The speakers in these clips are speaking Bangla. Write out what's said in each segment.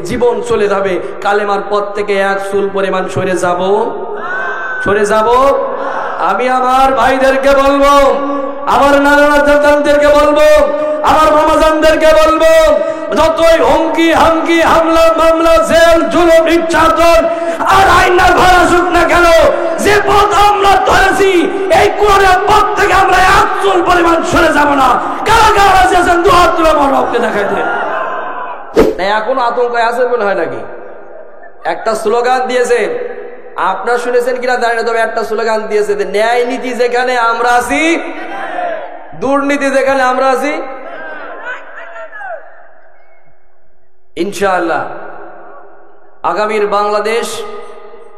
জীবন চলে যাবে। কালেমার পথ থেকে এক চুল পরিমাণ সরে যাব। আমি আমার ভাইদেরকে বলবো, আমার নানাদেরকে বলবো, আমার মামাজানদেরকে বলবো, যতই হুমকি হামকি হামলা মামলা জেল জুলুম নির্যাতন আর আইনার ভার আসুক না কেন, যে পথ আমরা ধরেছি এই কোরআনের পথ থেকে আমরা এক চুল পরিমাণ সরে যাব না। কারা কারা রাজি আছেন দু হাত তুলে আমার রবকে দেখাই দেন। এখনো আতঙ্ক আছে মনে হয় নাকি? একটা স্লোগান দিয়েছে, আপনারা শুনেছেন কিনা জানি না, তবে একটা স্লোগান দিয়েছে যে ন্যায় নীতি যেখানে আমরা আছি, দুর্নীতি যেখানে আমরা আছি। ইনশাআল্লাহ আগামীর বাংলাদেশ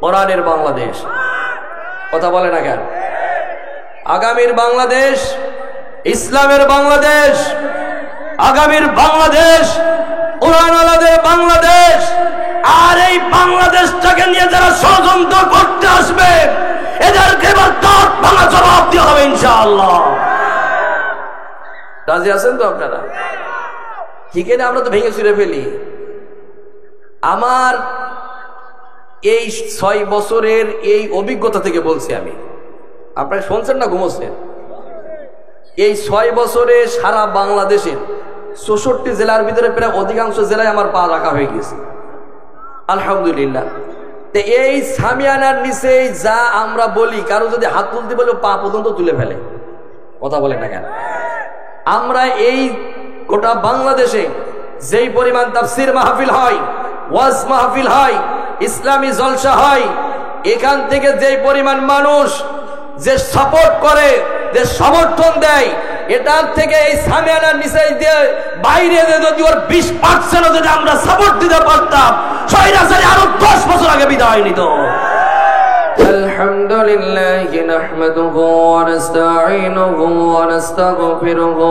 কোরআনের বাংলাদেশ। কথা বলে না কেন? আগামীর বাংলাদেশ ইসলামের বাংলাদেশ, আগামীর বাংলাদেশ কোরআনওয়ালাদের বাংলাদেশ। আর এই বাংলাদেশটাকে নিয়ে যারা ষড়যন্ত্র করতে আসবে এদেরকে এবার দাঁত ভাঙা জবাব দেওয়া হবে ইনশাআল্লাহ। রাজি আছেন তো আপনারা? ঠিক আছে, আমরা তো ভেঙে চুরে ফেলি। আমার এই 6 বছরের এই অভিজ্ঞতা থেকে বলছি আমি, আপনারা শুনছেন না ঘুমোচ্ছেন? এই 6 বছরে সারা বাংলাদেশের 64 জেলার ভিতরে প্রায় অধিকাংশ জেলায় আমার পা রাখা হয়ে গেছে আলহামদুলিল্লাহ। তো এই সামিয়ানার নিচে যা আমরা বলি, কারো যদি হাত তুলতে বলে পা পর্যন্ত তুলে ফেলে। কথা বলে না কেন? আমরা এই গোটা বাংলাদেশে যেই পরিমাণ তাফসির মাহফিল হয়, ওয়াজ মাহফিল হয়, ইসলামী জলসা হয়, এখান থেকে যেই পরিমাণ মানুষ যে সাপোর্ট করে, যে সমর্থন দেয়, এটার থেকে এই সামিয়ানার নিচে দিয়ে বাইরে যদি ওর 20% যদি আমরা সাপোর্ট দিতে পারতাম, স্বৈরাচারী আরো 10 বছর আগে বিদায় নিত। আলহামদুলিল্লাহ নাহমাদুহু ওয়া নাস্তাঈনুহু ওয়া নাস্তাগফিরুহু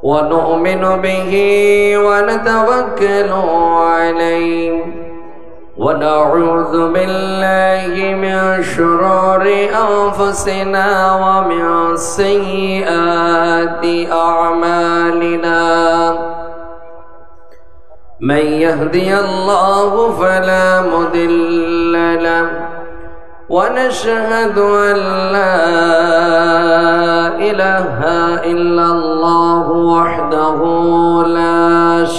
ওয়া নু'মিনু বিহি ওয়া নাতাওয়াক্কালু আলাইহি ওয়া নাউযু বিল্লাহি মিন শুরুরি আনফুসিনা ওয়া মিন সাইয়্যাতি আ'মালিনা। من يهدي الله فلا مضل له ونشهد أن لا إله إلا الله وحده لا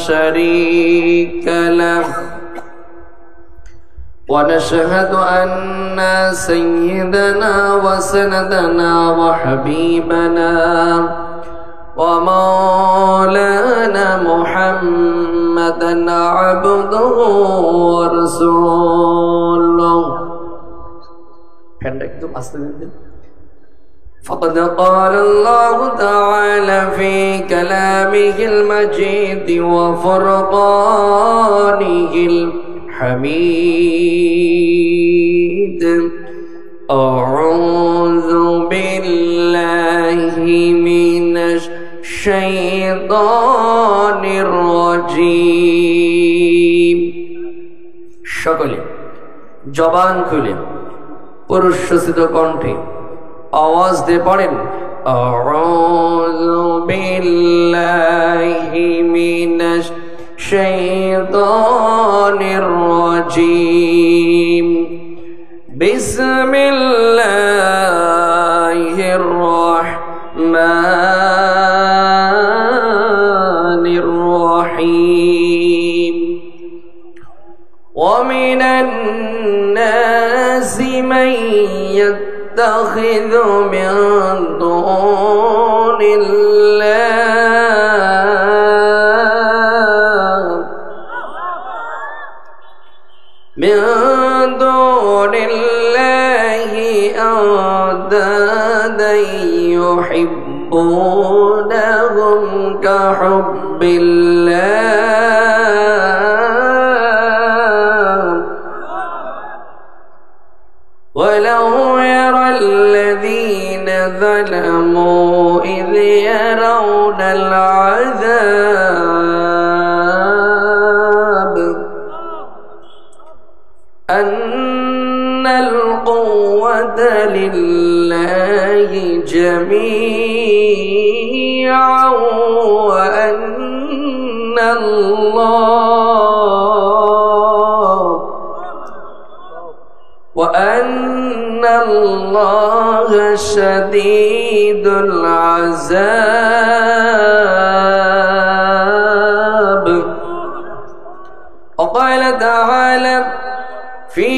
شريك له ونشهد أن سيدنا وسندنا وحبيبنا ومولانا محمدا عبده ورسوله فقد قال الله تعالى في كلامه المجيد وفرقانه الحميد أعوذ بالله من الشيطان الرجيم। সকলে জবান খুলে পুরুষসিত কণ্ঠে আওয়াজ দিয়ে পড়েন, আউযু বিল্লাহি মিনাশ শাইতানির রাজীম। বিসমিল্লাহির রাহমানির রাহিম। ومن الناس من يتخذ من دون الله أندادا يحبونهم كحب الله ولو يرى الذين ظلموا إذ يرون العذاب أن القوة لله جميعا وأن الله শাদীদুল আযাব। وقال تعالى في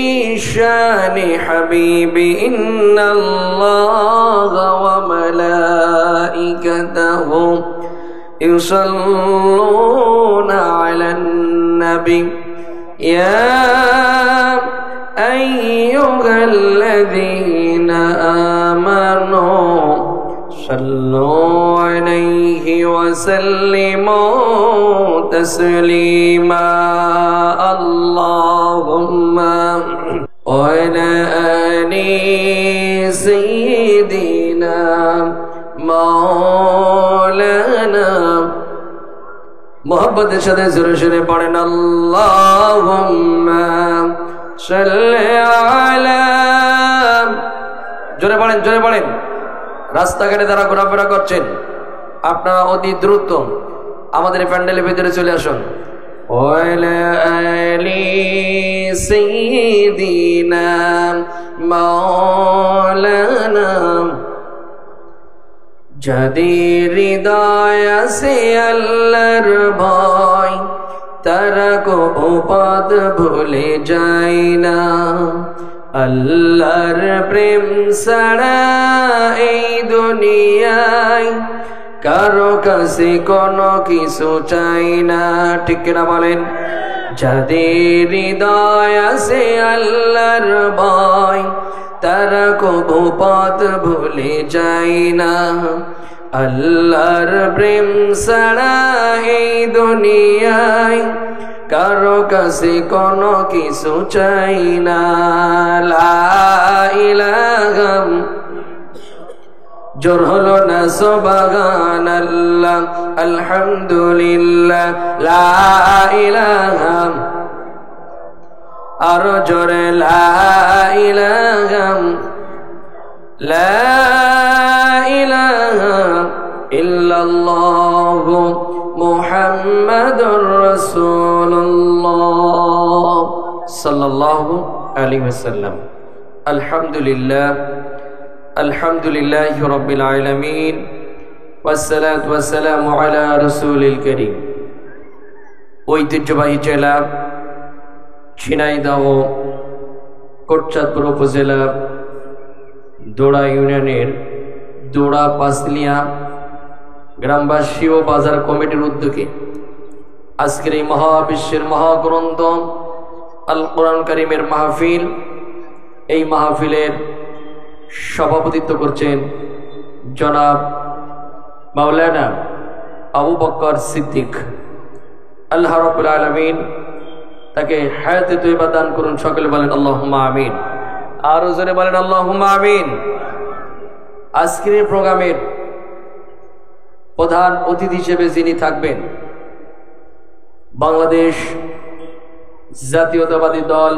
شان حبيبي إن الله وملائكته يصلون على النبي يا أيها الذين آمنوا صلوا عليه وسلموا تسليما اللهم وعلى آل سيدنا مولانا মোহাম্মদের সাথে জোরে জোরে পড়েন আল্লাহুম্মা সাল্লি আলা। জোরে পড়েন, জোরে পড়েন। রাস্তাঘাটে যারা ঘোরাফেরা করছেন আপনারা অতি দ্রুত আমাদের প্যান্ডেলের ভিতরে চলে আসুন। ওয়ালা আলি সাইয়্যিদিনা মাওলানা। যাদের হৃদয় আছে আল্লাহর ভয় তারা কবু পথ ভুলে যায় না। আল্লাহর প্রেম ছাড়া এই দুনিয়ায় কারো কাছে কোনো কিছু চাই না। ঠিক কিনা বলেন? যাদের হৃদয় আছে আল্লাহর ভয় তারা কবু পথ ভুলে যায় না। আল্লাহর প্রেম ছাড়া এই দুনিয়ায় কারো কাছে কোনো কিছু চাই না। লা ইলাহা, জোর হলো না সুবহানাল্লাহ আলহামদুলিল্লাহ লা ইলাহা, আরো জোরে লা ইলাহা লা ইলাহা ইল্লাল্লাহ মুহাম্মাদুর রাসূলুল্লাহ সাল্লাল্লাহু আলাইহি ওয়াসাল্লাম। আলহামদুলিল্লাহ আলহামদুলিল্লাহি রাব্বিল আলামিন ওয়াসসালাতু ওয়াসসালামু আলা রাসূলিল কারীম। ঐতিহ্যবাহী জেলা ঝিনাইদহ কোটচাঁদপুর উপজেলা দোড়া ইউনিয়নের দোড়া পাঁচলিয়া গ্রামবাসী ও বাজার কমিটির উদ্যোগে আজকের এই মহাবিশ্বের মহাগ্রন্থ আল কোরআন কারীমের মাহফিল, এই মাহফিলের সভাপতিত্ব করছেন জনাব মাওলানা আবু বকর সিদ্দিক। আল্লাহ রাব্বুল আলামিন তাকে হায়াতে তৈয়বা দান করুন। সকলে বলেন আল্লাহুম্মা আমিন। আরো জোরে বলেন আল্লাহুম্মা আমিন। আজকের এই প্রোগ্রামের প্রধান অতিথি হিসেবে যিনি থাকবেন বাংলাদেশ জাতীয়তাবাদী দল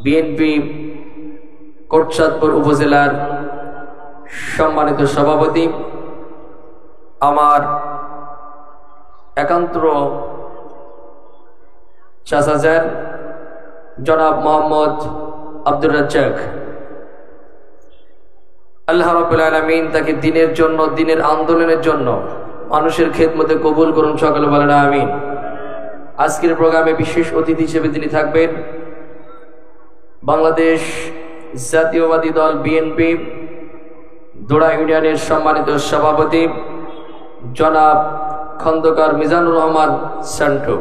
বিএনপি কোটচাঁদপুর উপজেলার সম্মানিত সভাপতি, আমার একান্ত চাচাজান জনাব মোহাম্মদ আব্দুর রাজ্জাক। আল্লাহ রাব্বুল আলামিন তাকে দিনের জন্য, দিনের আন্দোলনের জন্য, মানুষের খেদমতে কবুল করুন। সকলে বলেন আমিন। আজকের প্রোগ্রামে বিশেষ অতিথি হিসেবে তিনি থাকবেন বাংলাদেশ জাতীয়তাবাদী দল বিএনপি দোড়া ইউনিয়নের সম্মানিত সভাপতি জনাব খন্দকার মিজানুর রহমান সান্টু।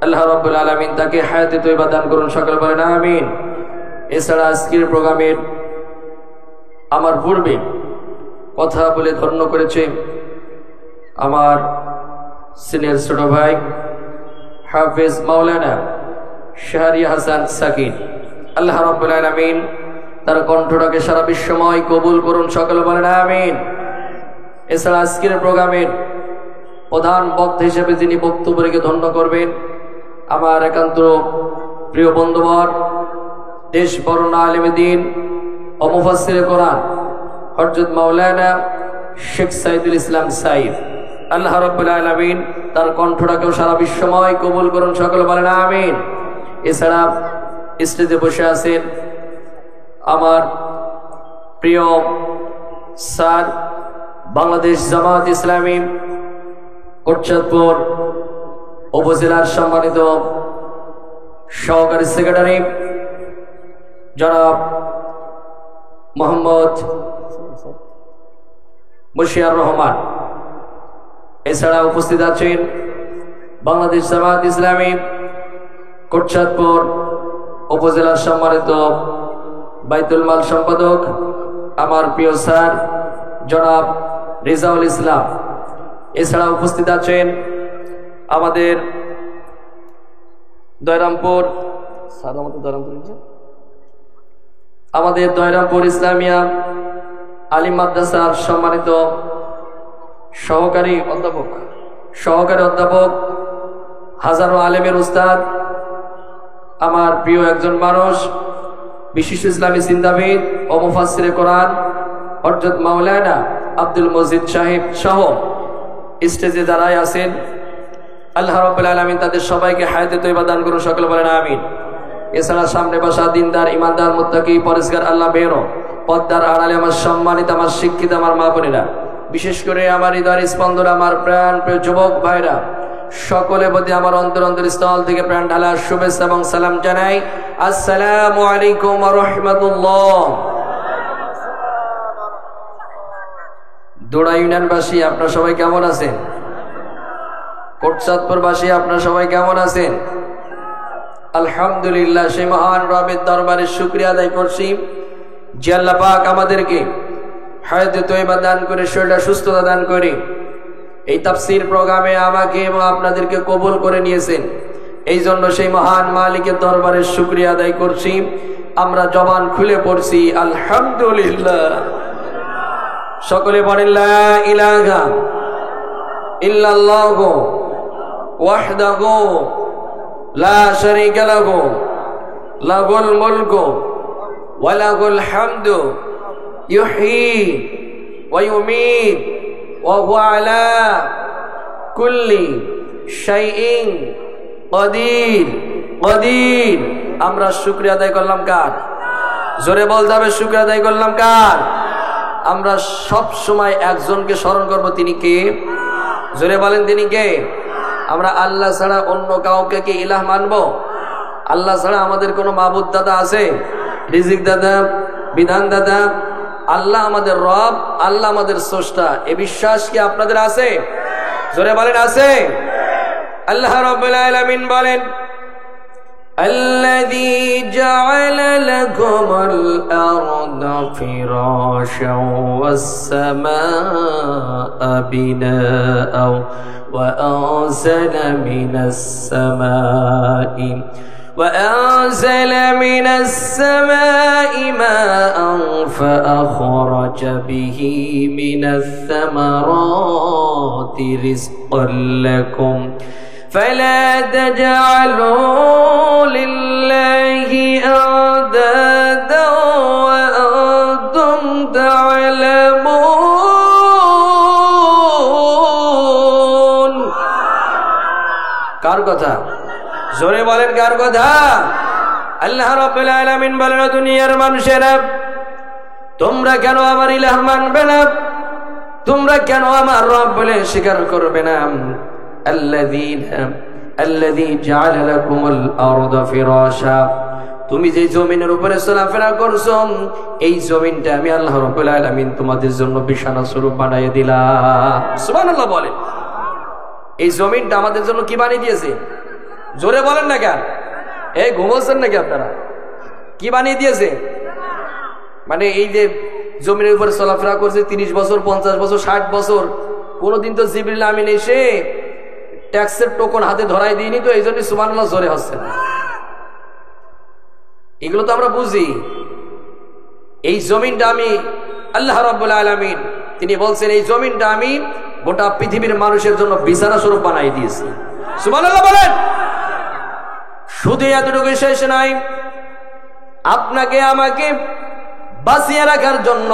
আল্লাহ রাব্বুল আলামিন তাকে হায়াতে তৈয়বা দান করুন। সকলে বলেন আমিন। এছাড়া আজকের প্রোগ্রামের আমার পূর্বে কথা বলে ধন্য করেছে আমার সিনিয়র ছোট ভাই হাফেজ মাওলানা শাহরিয়া হাসান সাকিন। আল্লাহ রাব্বুল আলামিন তার কণ্ঠটাকে সারা বিশ্বময় কবুল করুন। সকলে বলেন আমিন। এছাড়া আজকের প্রোগ্রামের প্রধান বক্তা হিসেবে যিনি বক্তব্য রেখে ধন্য করবেন আমার একান্ত প্রিয় বন্ধুবর, দেশ বরণ আলেম দ্বীন ও মুফাসসিরে কোরআন হযরত মাওলানা শেখ সাইদুল ইসলাম সাইদ। আল্লাহ রাব্বুল আলামিন তার কণ্ঠটাকেও সারা বিশ্বময় কবুল করুন। সকলে বলেন আমিন। এছাড়া স্টেজে বসে আছেন আমার প্রিয় স্যার, বাংলাদেশ জামাত ইসলামী কোটচাঁদপুর উপজেলার সম্মানিত সহকারী সেক্রেটারি জনাব মোহাম্মদ মুশিয়ার রহমান, এছাড়া উপস্থিত আছেন বাংলাদেশ জামাত ইসলামী কোটচাঁদপুর উপজেলার সম্মানিত বাইতুল মাল সম্পাদক আমার প্রিয় স্যার জনাব রেজাউল ইসলাম। এছাড়া উপস্থিত আছেন আমাদের দয়রামপুর ইসলামিয়া আলিম মাদ্রাসার সম্মানিত সহকারী অধ্যাপক হাজারো আলেমের উস্তাদ, আমার প্রিয় একজন মানুষ, বিশিষ্ট ইসলামী চিন্তাবিদ ও মুফাসসিরে কোরআন হযরত মাওলানা আব্দুল মজিদ সাহেব সহ স্টেজে দাঁড়ায় আছেন। আল্লাহ রাব্বুল আলামিন তাদের সবাইকে হায়াতে তয়্যিবা দান করুন, সকলে বলেন আমিন। এছাড়া সামনে বসা দিনদার, ইমানদার, মুত্তাকি, পরেজগার আল্লাহ বেরো পদ্মার আড়ালে আমার সম্মানিত, আমার শিক্ষিত, আমার মা বোনেরা, বিশেষ করে আমার হৃদয়ের স্পন্দন, আমার প্রাণ প্রিয় যুবক ভাইরা, সকলের প্রতি আমার অন্তর স্থল থেকে প্রাণ ঢালা শুভেচ্ছা এবং সালাম জানাই। আসসালামু আলাইকুম ওয়া রাহমাতুল্লাহ। দোড়া ইউনিয়নবাসী আপনারা সবাই কেমন আছেন? কোটচাঁদপুরবাসী আপনারা সবাই কেমন আছেন? আলহামদুলিল্লাহ, সেই মহান রবের দরবারে শুকরিয়া আদায় করছি যে আল্লাহ পাক আমাদেরকে হায়াতে তয়্যিবা দান করে, শরীরে সুস্থতা দান করে এই তাফসীর প্রোগ্রামে আমাকে এবং আপনাদেরকে কবুল করে নিয়েছেন। এই জন্য সেই মহান মালিকের দরবারে শুকরিয়া আদায় করছি। আমরা জবান খুলে পড়ছি আলহামদুলিল্লাহ। সকলে বলেন লা ইলাহা ইল্লাল্লাহু ওয়াহদাহু লা শারীকা লাহু লাহুল মুলকু ওয়া লাহুল হামদু ইউহয়ী ওয়া ইউমীত ওয়া হুয়া আলা কুল্লি শাইইন কাদির। আমরা শুকরিয়া আদায় করলাম কার? জোরে বল যাবে, শুকরিয়া আদায় করলাম কার? আমরা সব সময় একজনকে স্মরণ করব, তিনি কে? জোরে বলেন, তিনি কে? আমরা আল্লাহ ছাড়া অন্য কাউকে কি ইলাহ মানবো? আল্লাহ ছাড়া আমাদের কোনো মাবুদ দাদা আছে? রিজিক দাদা, বিধান দাদা? আল্লাহ আমাদের রব, আল্লাহ আমাদের স্রষ্টা, এ বিশ্বাস কি আপনাদের আছে? জোরে বলেন, আছে? আল্লাহ রাব্বুল আলামিন বলেন, الذي جعل لكم الأرض فراشا والسماء بناء وأنزل من السماء ماء فأخرج به من الثمرات رزقا لكم فلا تجعلوا لله أندادا وأنتم تعلمون। কার কথা? জোরে বলেন, কার কথা? আল্লাহ রাব্বুল আলামিন বলেন, দুনিয়ার মানুষেরা, তোমরা কেন আমার ইলাহ মানবে না? তোমরা কেন আমার রব বলে স্বীকার করবে না? الذي جعل لكم الأرض فراشا, তুমি যে জমিনের উপরে চলাফেরা করছো, এই জমিনটা আমি আল্লাহ রাব্বুল আলামিন তোমাদের জন্য বিছানা স্বরূপ বানিয়ে দিলাম। সুবহানাল্লাহ বলেন। এই জমিনটা আমাদের জন্য কি বানিয়ে দিয়েছে? জোরে বলেন না কেন? এই ঘুমোচ্ছেন নাকি আপনারা? কি বানিয়ে দিয়েছে? মানে এই যে জমিনের উপরে চলাফেরা করছে 30 বছর, 50 বছর, 60 বছর, কোনদিন তো জিবরিল আমিন এসে ট্যাক্সের টোকন হাতে ধরাই দিইনি, তো এই জন্য সুবহানাল্লাহ জোরে হচ্ছে না। এগুলো তো আমরা বুঝি। এই জমিনটা আমি আল্লাহ রাব্বুল আলামিন, তিনি বলছেন, এই জমিনটা আমি গোটা পৃথিবীর মানুষের জন্য বিছানা স্বরূপ বানাই দিয়েছি। সুবহানাল্লাহ বলেন। শুধু এতটুকু শেষ নাই, আপনাকে আমাকে বাঁচিয়ে রাখার জন্য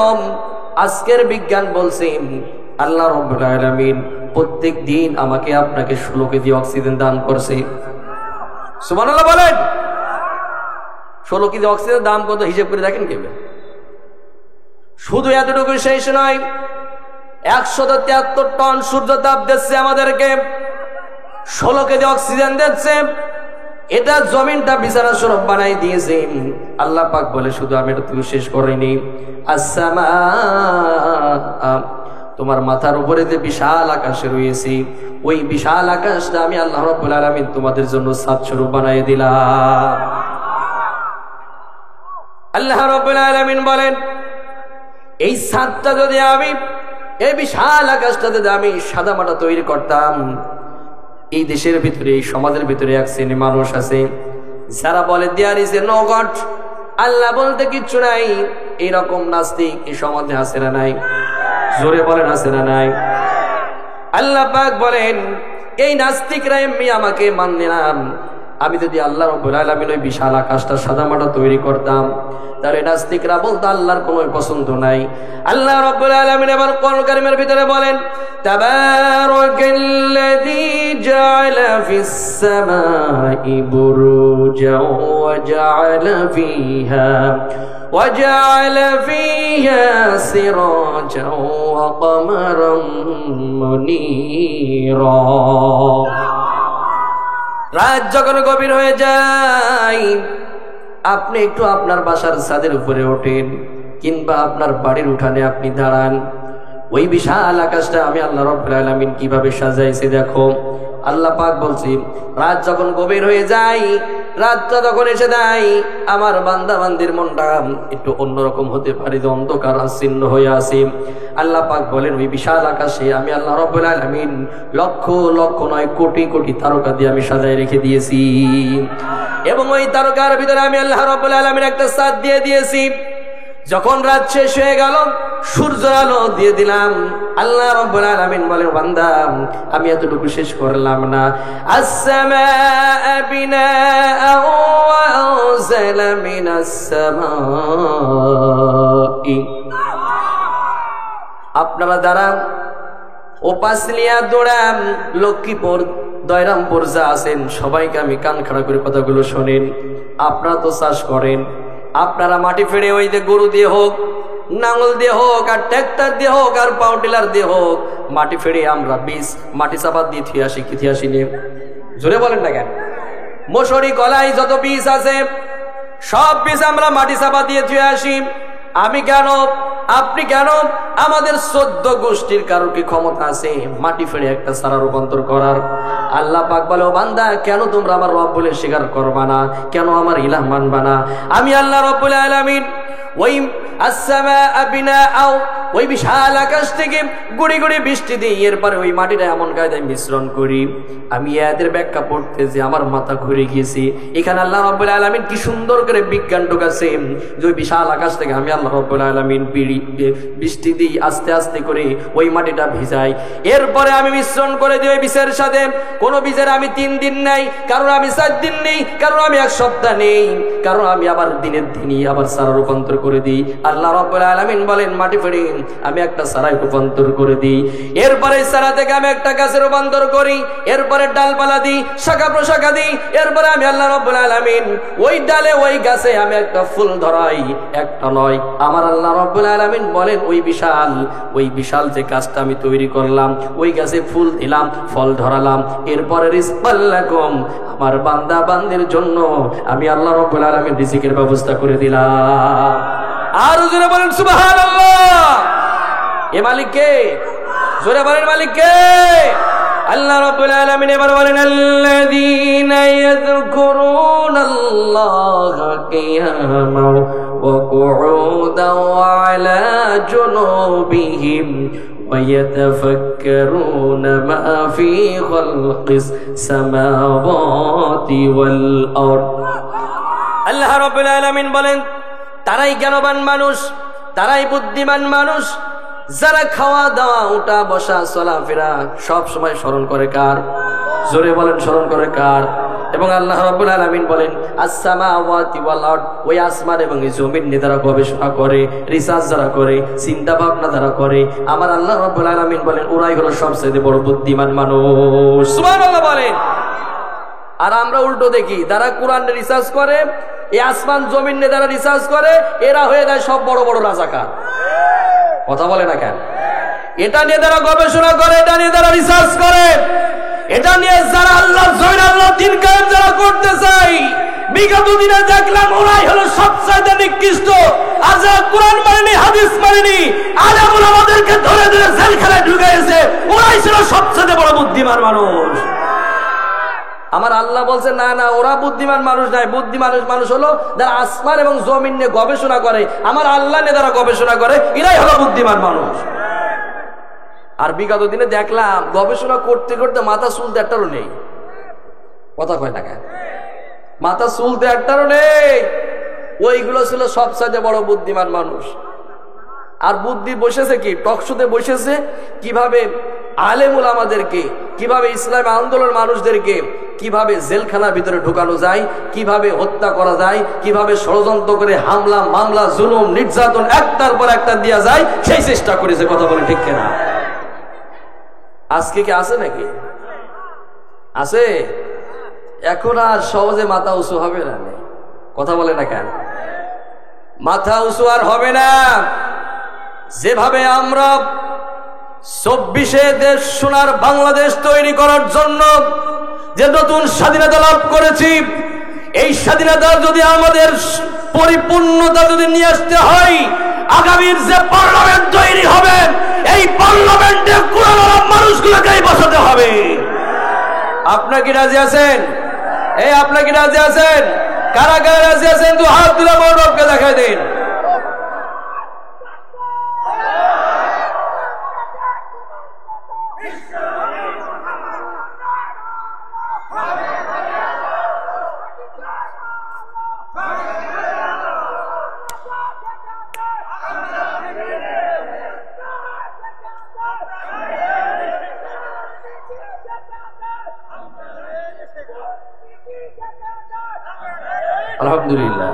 আজকের বিজ্ঞান বলছে আল্লাহ রাব্বুল আলামিন প্রত্যেক দিন আমাকে আপনাকে 16 কেজি অক্সিজেন দান করছে। সুবহানাল্লাহ বলেন। 16 কেজি অক্সিজেনের দাম কত হিসাব করে দেখেন কেবে? শুধু এতটুকু শেষ নয়, 173 টন সূর্য তাপ দিচ্ছে আমাদেরকে, 16 কেজি অক্সিজেন দিচ্ছে। এটা জমিনটা বিছানা স্বরূপ বানাই দিয়েছে। আল্লাহ পাক বলে শুধু আমি এটুকু শেষ করিনি, আসসামা, তোমার মাথার উপরে যে বিশাল আকাশ রয়েছে, ওই বিশাল আকাশটা আমি আল্লাহ রাব্বুল আলামিন তোমাদের জন্য ছাদ স্বরূপ বানিয়ে দিলাম। আল্লাহ রাব্বুল আলামিন বলেন, এই ছাদটা যদি আমি, এই বিশাল আকাশটা যদি আমি সাদা মাটা তৈরি করতাম, এই দেশের ভিতরে, এই সমাজের ভিতরে এক শ্রেণী মানুষ আছে যারা বলে there is a no God, Allah বলতে কিচ্ছু নাই। এইরকম নাস্তিক এই সমাজে আছে না নাই? জোরে বলেন আছে না নাই? আল্লাহ পাক বলেন, এই নাস্তিকরা এমনি আমাকে মানবে না। আমি যদি আল্লাহ রাব্বুল আলামিন ওই বিশাল আকাশটা সাদামাটা তৈরি করতাম, তাহলে নাস্তিকরা বলতো আল্লাহর কোনো পছন্দ নাই। আল্লাহ রাব্বুল আলামিন এবার কোরআন কারীমের ভিতরে বলেন, তাবারাকাল্লাযী জাআলা ফিস সামাই বুরুজাও ওয়া জাআলা ফিহা সিরাজাও ওয়া কমারাম মুনীরা। রাত যখন গভীর হয়ে যায়, আপনি একটু আপনার বাসার ছাদের উপরে ওঠেন কিংবা আপনার বাড়ির উঠানে আপনি দাঁড়ান, ওই বিশাল আকাশটা আমি আল্লাহ রাব্বুল আলামিন কিভাবে সাজাইছি দেখো। আল্লাহ পাক বলছি, রাত যখন গভীর হয়ে যায়, রাতটা যখন এসে দেয়, আমার বান্দা বান্দির মনটা একটু অন্যরকম হতে পারে, যে অন্ধকার আচ্ছন্ন হয়ে আসে। আল্লাহ পাক বলেন, ওই বিশাল আকাশে আমি আল্লাহ রাব্বুল আলামিন লক্ষ লক্ষ নয় কোটি কোটি তারকা দিয়ে আমি সাজায় রেখে দিয়েছি, এবং ওই তারকার ভিতরে আমি আল্লাহ রাব্বুল আলামিন একটা ছাদ দিয়ে দিয়েছি। যখন রাত শেষ হয়ে গেল, সূর্য আলো দিয়ে দিলাম। আল্লাহ রাব্বুল আলামিন বলেন, বান্দা আমি এতটুকু শেষ করলাম না, আসসামাআ বিনাআ ওয়া আনজালা মিনাস সামাই। আপনারা দাঁড়ান, ও পাঁচলিয়া দৌড়ান, লক্ষ্মীপুর দয়রামপুর যা আছেন সবাইকে আমি কান খাড়া করে কথাগুলো শোনেন। আপনারা তো চাষ করেন, আপনারা মাটি ফেড়ে ওই যে গরু দিয়ে হোক, নাঙল দিয়ে হোক, আর ট্র্যাক্টর দিয়ে হোক, আর পাওয়ার টিলার দিয়ে হোক, মাটি ফেড়ে আমরা বীজ মাটি চাপা দিয়ে থুয়ে আসি, কি থুয়ে আসি নিয়ে? জোরে বলেন না কেন? মশুরি কলাই যত বীজ আছে সব বীজ আমরা মাটি চাপা দিয়ে থুয়ে আসি। আমি কেন, আপনি কেন, আমাদের 14 গোষ্ঠীর কারোর কি ক্ষমতা আছে মাটি ফেড়ে একটা সারা রূপান্তর করার? আল্লাহ পাক বলে, ও বান্দা কেন তোমরা আমার রব বলে স্বীকার করবা না, কেন আমার ইলাহ মানবা না? আমি আল্লাহ রাব্বুল আলামিন ওই আসসামাআ বিনাআ, ওই বিশাল আকাশ থেকে গুড়ি গুড়ি বৃষ্টি দিই, এরপরে ওই মাটিটা এমন কায়দায় মিশ্রণ করি, আমি এদের ব্যাখ্যা পড়তে যে আমার মাথা ঘুরে গিয়েছে। এখানে আল্লাহ রাব্বুল আলামিন কি সুন্দর করে বিজ্ঞান ঢুকাছে, যে ওই বিশাল আকাশ থেকে আমি আল্লাহ রাব্বুল আলামিন বৃষ্টি দিই, আস্তে আস্তে করে ওই মাটিটা ভিজাই, এরপরে আমি মিশ্রণ করে দিই ওই বীজের সাথে। কোন বীজের আমি 3 দিন নেই, কারণ আমি 4 দিন নেই, কারণ আমি 1 সপ্তাহ নেই, কারণ আমি আবার দিনের দিনই আবার সারা রূপান্তর করে দিই। আল্লাহ রাব্বুল আলামিন বলেন, মাটি ফেড়ে আমি একটা সারায় রূপান্তর করে দিই, এরপরে সারা থেকে আমি একটা গাছে রূপান্তর করি, এরপরে ডালপালা দিই, শাখা প্রশাখা দিই, এরপরে আমি আল্লাহ রাব্বুল আলামিন ওই ডালে ওই গাছে আমি একটা ফুল ধরাই, একটা নয়। আমার আল্লাহ রাব্বুল আলামিন বলেন, ওই বিশাল যে গাছটা আমি তৈরি করলাম, ওই গাছে ফুল দিলাম, ফল ধরালাম, এরপরে রিজকাল লাকুম, আমার বান্দা বান্দির জন্য আমি আল্লাহ রাব্বুল আলামিন রিজিকের ব্যবস্থা করে দিলাম। আর জোরে বলেন সুবহানাল্লাহ। এ মালিক কে? জোরে বলেন মালিক কে? আল্লাহ রাব্বুল আলামিন এবার বলেন, আল্লাযীনা ইয়াযকুরুনাল্লাহা কিয়ামান ওয়া কুউদান ওয়া আলা জুনুবিহিম ওয়া ইয়াতাফাক্কারুনা মা ফী খালকিস সামাওয়াতি ওয়াল আরদ। আল্লাহ রাব্বুল আলামিন বলেন, তারাই জ্ঞানবান মানুষ, তারাই বুদ্ধিমান মানুষ, যারা খাওয়া দাওয়া উঠা বসা চলাফেরা সব সময় স্মরণ করে কার? জোরে বলেন, স্মরণ করে কার? এবং আল্লাহ রাব্বুল আলামিন বলেন, আস-সামাওয়াতি ওয়াল আরদ, ওই আসমান এবং এই জমিন নিয়ে যারা গবেষণা করে, রিসার্চ যারা করে, চিন্তা ভাবনা যারা করে, আমার আল্লাহ রাব্বুল আলামিন বলেন, ওরাই হলো সবচেয়ে বড় বুদ্ধিমান মানুষ। সুবহানাল্লাহ বলেন। আর আমরা উল্টো দেখি, যারা কোরআন রিসার্চ করে, এই আসমান জমিন নিয়ে যারা রিসার্চ করে, এরা হয়ে যায় সব বড় বড় রাজাকার। কথা বলে না কেন? এটা নিয়ে যারা গবেষণা করে, এটা নিয়ে যারা রিসার্চ করে, এটা নিয়ে যারা আল্লাহ জমিন আল্লাহ দিন কায়েম যারা করতে চাই, বিগত দিনে দেখলাম ওরাই হলো সবচেয়ে নিকৃষ্ট। আজ কোরআন মানেনি, হাদিস মানেনি, আলেমুল আমাদেরকে ধরে ধরে জেলখানায় ঢুকাইছে, ওরাই ছিল সবচেয়ে বড় বুদ্ধিমান মানুষ। আমার আল্লাহ বলছে না না, ওরা বুদ্ধিমান মানুষ নাই, বুদ্ধিমান মানুষ হলো যারা আসমান এবং জমিন নিয়ে গবেষণা করে, আমার আল্লাহ নিয়ে যারা গবেষণা করে, এরাই হলো বুদ্ধিমান মানুষ। আর বিগত দিনে দেখলাম গবেষণা করতে করতে মাথা চুলতে একটারও নেই। কথা কয় না কেন? মাথা চুলতে একটারও নেই। ওইগুলো ছিল সবচেয়ে বড় বুদ্ধিমান মানুষ। আর বুদ্ধি বসেছে কি, টকশোতে বসেছে কিভাবে আলেমুল আমাদেরকে, কিভাবে ইসলাম আন্দোলন মানুষদেরকে কিভাবে জেলখানার ভিতরে ঢোকানো যায়, কিভাবে হত্যা করা যায়, কিভাবে ষড়যন্ত্র করে হামলা মামলা জুলুম নির্যাতন একটার পর একটা দেওয়া যায়, সেই চেষ্টা করেছে। কথা বলে ঠিক কিনা? আজকে কি আছে নাকি? আছে? এখন আর সহজে মাথা উঁচু হবে না। কথা বলে না কেন? মাথা উঁচু আর হবে না। যেভাবে আমরা 24 দেশ সোনার বাংলাদেশ তৈরি করার জন্য যে নতুন স্বাধীনতা লাভ করেছি, এই স্বাধীনতা যদি আমাদের পরিপূর্ণতা যদি নিয়ে আসতে হয়, আগামীর যে পার্লামেন্ট তৈরি হবে, এই পার্লামেন্টে কোরআন মানুষগুলোকেই বসাতে হবে। আপনারা কি রাজি আছেন? এই আপনারা কি রাজি আছেন? কারা কারা রাজি আছেন? তো হাত তুলে মৌরবকে দেখাই দিন। আলহামদুলিল্লাহ।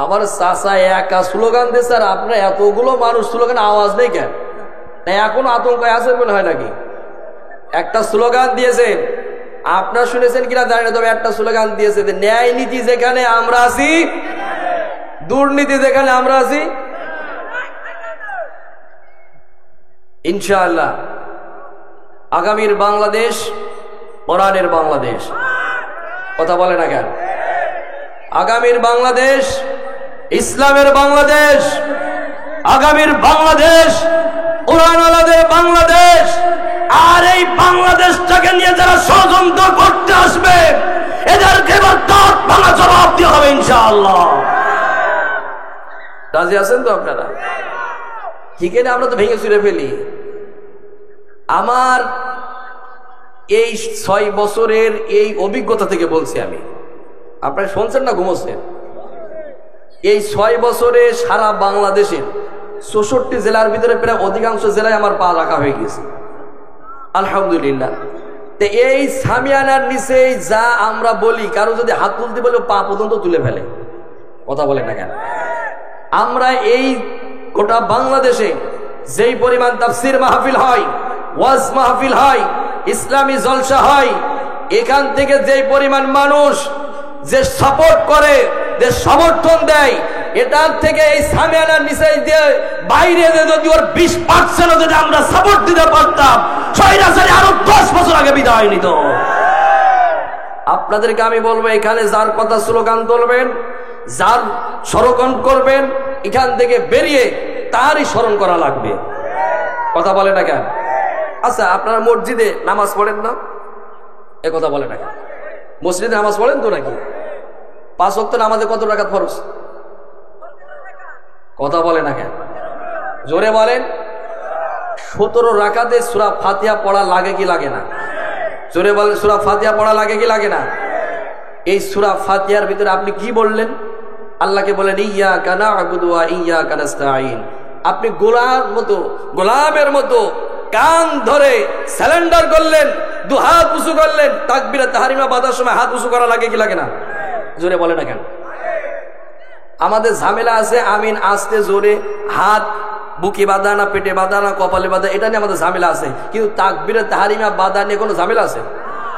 আমার চাচা একা স্লোগান দিচ্ছে, আর আপনার এতগুলো মানুষ স্লোগান আওয়াজ নেই কেন? এখনো আতঙ্কে আছেন মনে হয় নাকি? একটা স্লোগান দিয়েছে, আপনারা শুনেছেন কিনা জানি না, তবে একটা স্লোগান দিয়েছে যে ন্যায় নীতি যেখানে আমরা আছি, দুর্নীতি যেখানে আমরা আছি, ইনশাআল্লাহ আগামীর বাংলাদেশ কোরআনের বাংলাদেশ। কথা বলে না কেন? আগামীর বাংলাদেশ ইসলামের বাংলাদেশ, আগামীর বাংলাদেশ কোরআনওয়ালাদের বাংলাদেশ। আর এই বাংলাদেশটাকে নিয়ে যারা ষড়যন্ত্র করতে আসবে, এদেরকে এবার দাঁত ভাঙা জবাব দিতে হবে ইনশাআল্লাহ। রাজি আছেন তো আপনারা? ঠিক না? আমরা তো ভেঙে চুরে ফেলি। আমার এই 6 বছরের এই অভিজ্ঞতা থেকে বলছি আমি, আপনারা শুনছেন না ঘুমোচ্ছেন? এই 6 বছরে সারা বাংলাদেশের 64 জেলার ভিতরে প্রায় অধিকাংশ জেলায় আমার পা রাখা হয়ে গেছে, আলহামদুলিল্লাহ। তো এই সামিয়ানার নিচে যা আমরা বলি, কারো যদি হাত তুলতে বলে পা পর্যন্ত তুলে ফেলে। কথা বলে না কেন? আমরা এই গোটা বাংলাদেশে যেই পরিমাণ তাফসির মাহফিল হয়, ওয়াজ মাহফিল হয়, ইসলামী জলসা হয়, এখান থেকে যেই পরিমাণ মানুষ যে সাপোর্ট করে, যে সমর্থন দেয়, এটার থেকে এই সামিয়ানার নিচে দিয়ে বাইরে যদি ওর 20% যদি আমরা সাপোর্ট দিতে পারতাম, স্বৈরাচারী আরো 10 বছর আগে বিদায় নিত। আপনাদেরকে আমি বলবো, এখানে যার কথা স্লোগান তুলবেন, যার স্মরণ করবেন, এখান থেকে বেরিয়ে তারই স্মরণ করা লাগবে। কথা বলে না কেন? আচ্ছা, আপনারা মসজিদে নামাজ পড়েন না? এ কথা বলে না কেন? মসজিদে নামাজ পড়েন তো নাকি? 5 ওয়াক্ত নামাজে কত রাকাত ফরজ? কথা বলে না কেন? জোরে বলেন। 17 রাকাতে সূরা ফাতিহা পড়া লাগে কি লাগে না? জোরে বলেন। সূরা ফাতিহা পড়া লাগে কি লাগে না? এই সূরা ফাতিহার ভিতরে আপনি কি বললেন? আল্লাহকে বলেন ইয়্যাকা না'বুদু ওয়া ইয়্যাকা নাস্তাঈন। আপনি গোলামের মতো কান ধরে স্যালেন্ডার করলেন, 2 হাত উঁচু করলেন। তাকবীরে তাহরিমা বাঁধার সময় হাত উঁচু করা লাগে কি লাগে না? জোরে বলে না কেন? আমাদের ঝামেলা আছে আমিন আস্তে জোরে, হাত বুকে বাঁধা না পেটে বাঁধা না কপালে বাঁধা, এটা নিয়ে আমাদের ঝামেলা আছে। কিন্তু তাকবীরে তাহরিমা বাঁধা নিয়ে কোনো ঝামেলা আছে?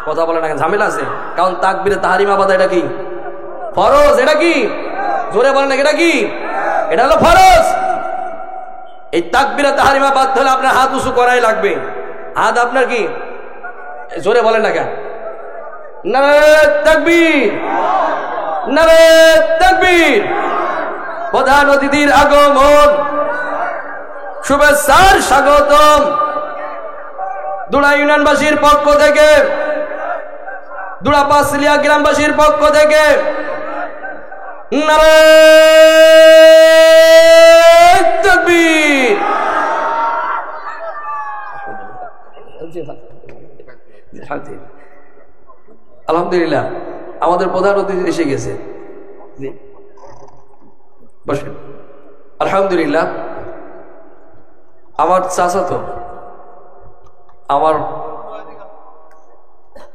কথা বলে না কেন? ঝামেলা আছে। কারণ তাকবীরে তাহরিমা বাঁধা এটা কি? ফরজ। এটা কি? জোরে বলেন না, এটা কি? এটা হলো ফরজ। এই তাকবীরে তাহরিমা বাদ হলে আপনার হাত উঁচু করাই লাগবে। হাত আপনার কি? জোরে বলেন না কেন? নারে তাকবীর, নারে তাকবীর। প্রধান অতিথির আগমন, শুভেচ্ছার স্বাগতম দুড়া ইউনিয়নবাসীর পক্ষ থেকে, দুড়া পাঁচলিয়া গ্রামবাসীর পক্ষ থেকে নারে তাকবীর। আলহামদুলিল্লাহ, আমাদের প্রধান অতিথি এসে গেছে। বসেন। আলহামদুলিল্লাহ, আমার চাচাতো, আমার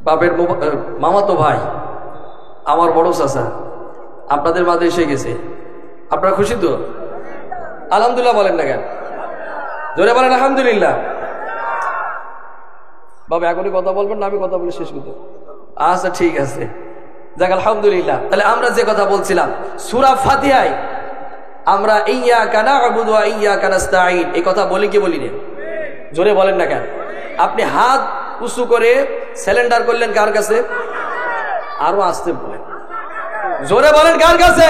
বাপের মামাতো ভাই, আমার বড় চাচা আপনাদের মাঝে এসে গেছে। আপনারা খুশি তো? আলহামদুলিল্লাহ বলেন না কেন? জোরে বলেন আলহামদুলিল্লাহ। বাবা এখনই কথা বলবেন না, আমি কথা বলে শেষ করতে? আচ্ছা ঠিক আছে, যাক আলহামদুলিল্লাহ। তাহলে আমরা যে কথা বলছিলাম, সূরা ফাতিহায় আমরা ইয়্যাকা না'বুদু ওয়া ইয়্যাকা নাস্তাঈন এই কথা বলি কি বলি না? জোরে বলেন না কেন? আপনি হাত উঁচু করে সিলিন্ডার করলেন কার কাছে? আরো আসতে বলেন, জোরে বলেন কার কাছে?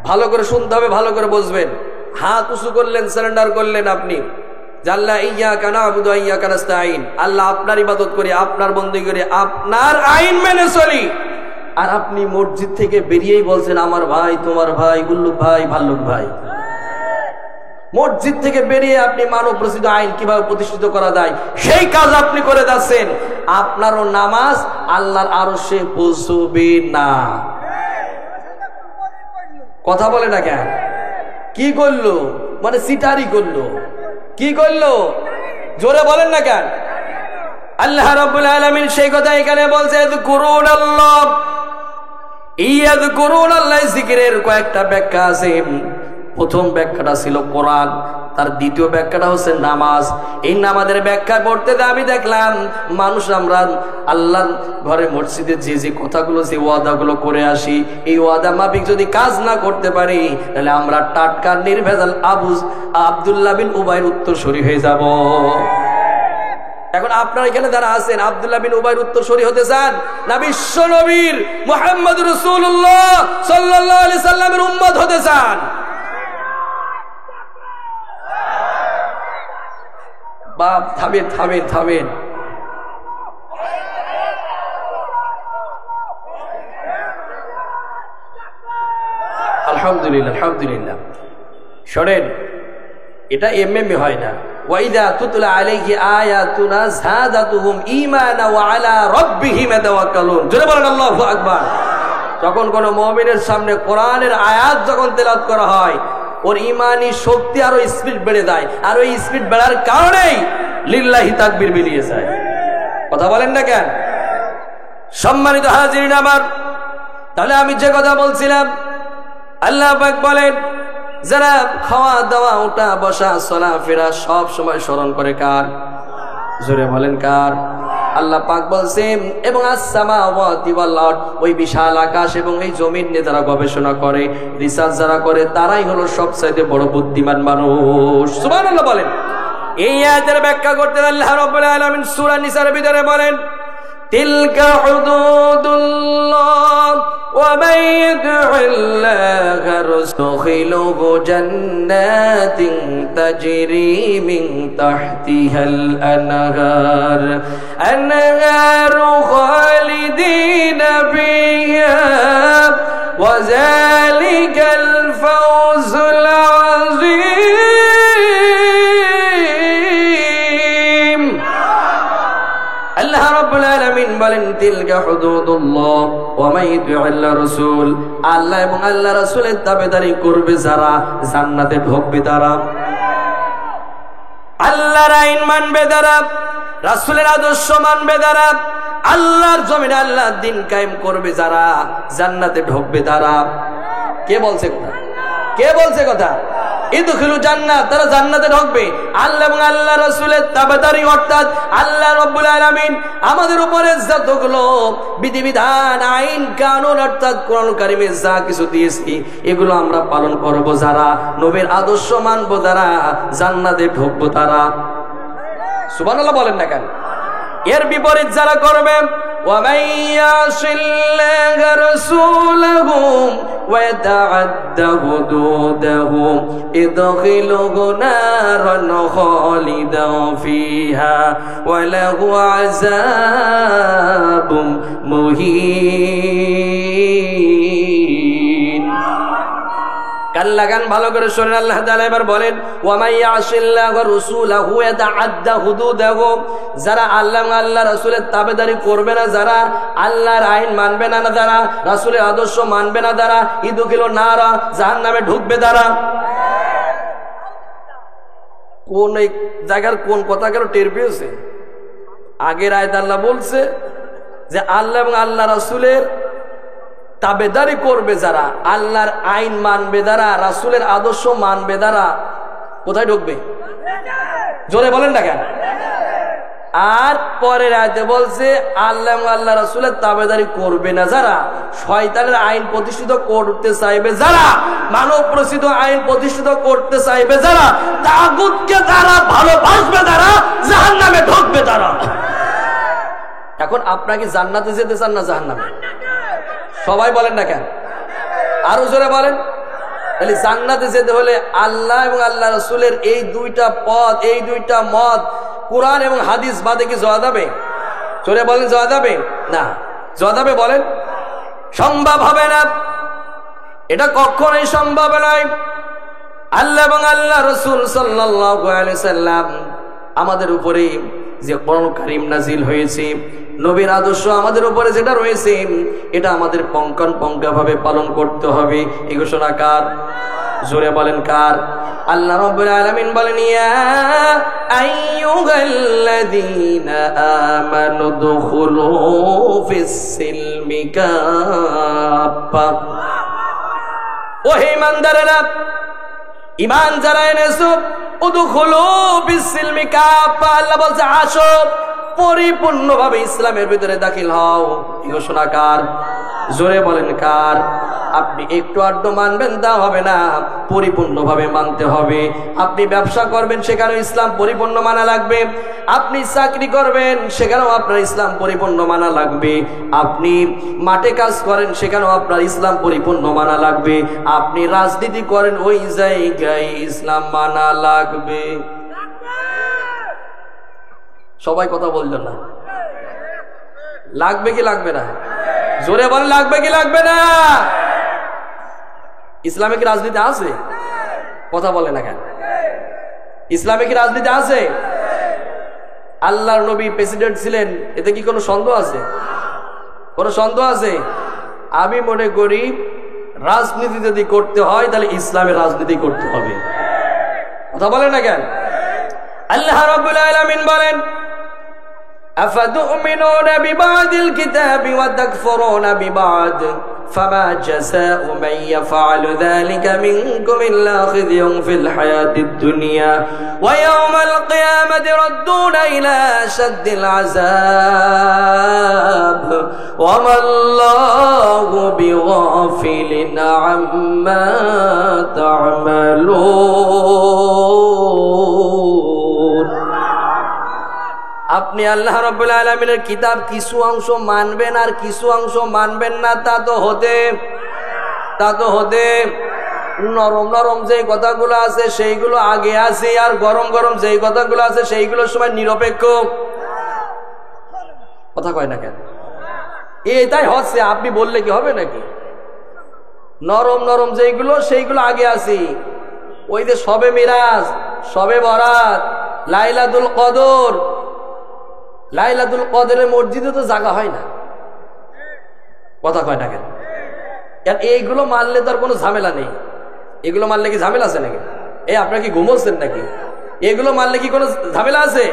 ভালো করে শুনতে হবে, ভালো করে বুঝবেন। হাত উঁচু করলেন, সিলিন্ডার করলেন আপনি, জাল্লা ইয়্যাকা না'বুদু ওয়া ইয়্যাকা নাস্তাঈন, আল্লাহ আপনার ইবাদত করি, আপনার বন্দেগী করি, আপনার আইন মেনে চলি। আর আপনি মসজিদ থেকে বেরিয়েই বলছেন আমার ভাই, তোমার ভাই, গুল্লুক ভাই, ভাল্লুক ভাই। মসজিদ থেকে বেরিয়ে আপনি মানব রচিত আইন কিভাবে প্রতিষ্ঠিত করা যায় সেই কাজ আপনি করে যাচ্ছেন। আপনারও নামাজ আল্লাহর আরশে পৌঁছবে না। কথা বলে না কেন? কি করলো? মানে সিটারি করলো। কি করলো? জোরে বলেন না কেন? আল্লাহ রাব্বুল আলামিন সেই কথা এখানে বলছে, যিকুরুনাল্লাহ, ইয়াযকুরুনাল্লাহ। জিকিরের কয়েকটা ব্যাখ্যা আছে। প্রথম ব্যাখ্যাটা ছিল কোরআন, তার দ্বিতীয় ব্যাখ্যাটা হচ্ছে নামাজ। এই নামাজের ব্যাখ্যা পড়তে আমি দেখলাম মানুষ আমরা আল্লাহর ঘরে মসজিদে যে যে কথাগুলো, যে ওয়াদাগুলো করে আসি, এই ওয়াদা মাফিক যদি কাজ না করতে পারি তাহলে আমরা টাটকা নির্ভেজাল আব্দুল্লাহ বিন উবাইর উত্তরসূরি হয়ে যাব। এখন আপনারা এখানে যারা আছেন আব্দুল্লাহ বিন উবাইর উত্তরসূরি হতে চান না বিশ্ব নবীর মুহাম্মদ রাসূলুল্লাহ সাল্লাল্লাহু আলাইহি সাল্লামের উম্মত হতে চান? বাপ থামেন, থামেন, থামেন। আলহামদুলিল্লাহ, আলহামদুলিল্লাহ। শোনেন, এটা এমএমএ হয় না। ওয়াইদা তুতলা আলাইহি আয়াতুনা যাদাতুহুম ঈমানা ওয়া আলা রাব্বিহিম ইয়াতাওয়াক্কালুন। জোরে বলেন আল্লাহু আকবার। যখন কোন মুমিনের সামনে কোরআনের আয়াত যখন তেলাওয়াত করা হয়, ওর ইমানি শক্তি আরো স্পিড বেড়ে যায়, আর ওই স্পিড বেড়ার কারণেই লিল্লাহি তাকবীর বেরিয়ে যায়। কথা বলেন না কেন? সম্মানিত হাজিরিন আমার, তাহলে আমি যে কথা বলছিলাম, আল্লাহ পাক বলেন যারা খাওয়া দাওয়া, ওঠা বসা, চলাফেরা সব সময় স্মরণ করে কার? জোরে বলেন কার? আল্লাহ পাক বলছেন, এবং as-সামাওয়াতি ওয়াল আরদ, ওই বিশাল আকাশ এবং এই জমিন নিয়ে যারা গবেষণা করে, রিসার্চ যারা করে, তারাই হলো সবচাইতে বড় বুদ্ধিমান মানুষ। সুবহানাল্লাহ বলেন। এই আয়াতের ব্যাখ্যা করতে আল্লাহ রাব্বুল আলামিন সূরা নিসার ভিতরে বলেন, তিলকা হুদুদুল্লাহ ওয়া মান ইউতি'িল্লাহা রাসূলুহু জান্নাতিন তাজরি মিন তাহতিহাল আনহার আনহারু খালিদিনা ফিহা ওয়া যালিকাল ফাওজুল আযীম। আল্লাহ রাব্বুল আলামিন বলেন, তিলকা হুদুদুল্লাহ ওয়া মান ইউতি'িল্লাহা রাসূল, আল্লাহ এবং আল্লাহ রাসূলের তাবেদারি করবে যারা, জান্নাতে ঢুকবে তারা। আল্লাহর আইন মানবে যারা, রাসূলের আদর্শ মানবে যারা, আল্লাহর জমিনে আল্লাহর দ্বীন কায়েম করবে যারা, জান্নাতে ঢুকবে তারা। কে বলছে কথা? কে বলছে কথা? ইদখিলু জান্নাত, তারা জান্নাতে ঢুকবে। আল্লাহ এবং আল্লাহ রাসূলের তাবেদারি, অর্থাৎ আল্লাহ রাব্বুল আলামিন আমাদের উপরে যতগুলো বিধিবিধান, আইন কানুন, অর্থাৎ কোরআন কারীমে যা কিছু দিয়েছি এগুলো আমরা পালন করব যারা, নবীর আদর্শ মানব যারা, জান্নাতে ঢুকবো তারা। সুবহানাল্লাহ বলেন না কেন? এর বিপরীত যারা করবে, وَمَن يَعْصِ اللَّهَ رَسُولَهُ وَيَتَعَدَّ حُدُودَهُ يُدْخِلْهُ نَارًا خَالِدًا فِيهَا وَلَهُ عَذَابٌ مُهِينٌ। কান লাগান, ভালো করে শুনেন। আল্লাহ তাআলা এবার বলেন, ওয়া মান ইয়াশিল্লাহ ওয়া রাসূলাহু ইয়াতাআদ্দা হুদুদাহু, যারা আল্লাহ এবং আল্লাহ রাসূলের তাবেদারি করবে না, যারা আল্লাহর আইন মানবে না, যারা রাসূলের আদর্শ মানবে না, যারা ইদখিলু নারা, জাহান্নামে ঢুকবে তারা। কোন এই জায়গার কোন কথা গেল টের পেয়েছে? আগের আয়াত আল্লাহ বলছে যে আল্লাহ এবং আল্লাহ রাসূলের তাবেদারি করবে যারা, আল্লাহর আইন মানবে যারা, রাসূলের আদর্শ মানবে যারা, কোথায় ঢুকবে? জোরে বলেন না কেন? আর পরের আয়াতে বলছে আল্লাহ এবং আল্লাহ রাসূলের তাবেদারি করবে না যারা, শয়তানের আইন প্রতিষ্ঠিত করতে চাইবে যারা, মানব প্রসিদ্ধ আইন প্রতিষ্ঠিত করতে চাইবে যারা, তাগুতকে যারা ভালোবাসবে যারা, জাহান্নামে ঢুকবে তারা। এখন আপনাকে জান্নাতে যেতে চান না জাহান্নামে? সবাই বলেন না কেন? আরো জোরে বলেন। তাহলে জান্নাতে যেতে হলে আল্লাহ এবং আল্লাহ রাসূলের এই দুইটা পথ, এই দুইটা মত, কোরআন এবং হাদিস বাদে কি যাওয়া যাবে? জোরে বলেন, যাওয়া যাবে না? যাওয়া যাবে বলেন? সম্ভব হবে না, এটা কখনোই সম্ভব নয়। আল্লাহ এবং আল্লাহ রাসূল সাল্লাল্লাহু আলাইহি সাল্লাম আমাদের উপরে যে কোরআন কারীম নাজিল হয়েছে, নবীর আদর্শ আমাদের উপরে যেটা রয়েছে, এটা আমাদের পঙ্খানুপুঙ্খভাবে পালন করতে হবে। এই ঘোষণা কার? জোরে বলেন কার? আল্লাহ রাব্বুল আলামিন বলেন, ইয়া আইয়ুহাল্লাযীনা আমানু দুখুলু ফিস-সিলমি কাফা। ও হে ঈমানদারেরা, ঈমান যারা এনেছো, উদখুলু ফিস-সিলমি কাফা, আল্লাহ বলছে আসো পরিপূর্ণভাবে ইসলামের ভিতরে দাখিল হও। এই ঘোষণা কার? জোরে বলেন কার? আপনি একটু আধটু মানবেন তা হবে না, পরিপূর্ণভাবে মানতে হবে। আপনি ব্যবসা করবেন, সেখানেও ইসলাম পরিপূর্ণ মানা লাগবে। আপনি চাকরি করবেন, সেখানেও আপনার ইসলাম পরিপূর্ণ মানা লাগবে। আপনি মাঠে কাজ করেন, সেখানেও আপনার ইসলাম পরিপূর্ণ মানা লাগবে। আপনি রাজনীতি করেন, ওই জায়গায় ইসলাম মানা লাগবে। সবাই কথা বললেন না? লাগবে কি লাগবে না? জোরে বলেন, লাগবে কি লাগবে না? ইসলামে কি রাজনীতি আছে? কথা বলে না কেন? ইসলামে কি রাজনীতি আছে? আল্লাহর নবী প্রেসিডেন্ট ছিলেন, এতে কি কোনো সন্দেহ আছে? কোনো সন্দেহ আছে? আমি মনে করি রাজনীতি যদি করতে হয় তাহলে ইসলামের রাজনীতি করতে হবে। কথা বলে না কেন? আল্লাহ রাব্বুল আলামিন বলেন, أفتؤمنون ببعض الكتاب وتكفرون ببعض فما جزاء من يفعل ذلك منكم إلا خزي في الحياة الدنيا ويوم القيامة يردون إلى أشد العذاب وما الله بغافل عما تعملون। আপনি আল্লাহ রাব্বুল আলামিনের কিতাব কিছু অংশ মানবেন আর কিছু অংশ মানবেন না, তা তো হতে নরম নরম যে কথাগুলো আছে সেইগুলো আগে আছে, আর গরম গরম যেই কথাগুলো আছে সেইগুলোর সময় নিরপেক্ষ। কথা কয় না কেন? এটাই হচ্ছে। আপনি বললে কি হবে নাকি? নরম নরম যেইগুলো সেইগুলো আগে আছে। ওই যে শবে মিরাজ, শবে বরাত, লাইলাতুল কদর, লাইলাতুল কদরের মসজিদে তো জায়গা হয় না। কথা কয় না কেন? এইগুলো মানলে তো আর কোনো ঝামেলা নেই। এগুলো মানলে কি ঝামেলা আছে নাকি? আপনারা কি ঘুমোচ্ছেন নাকি? এগুলো মানলে কি কোনো ঝামেলা আছে?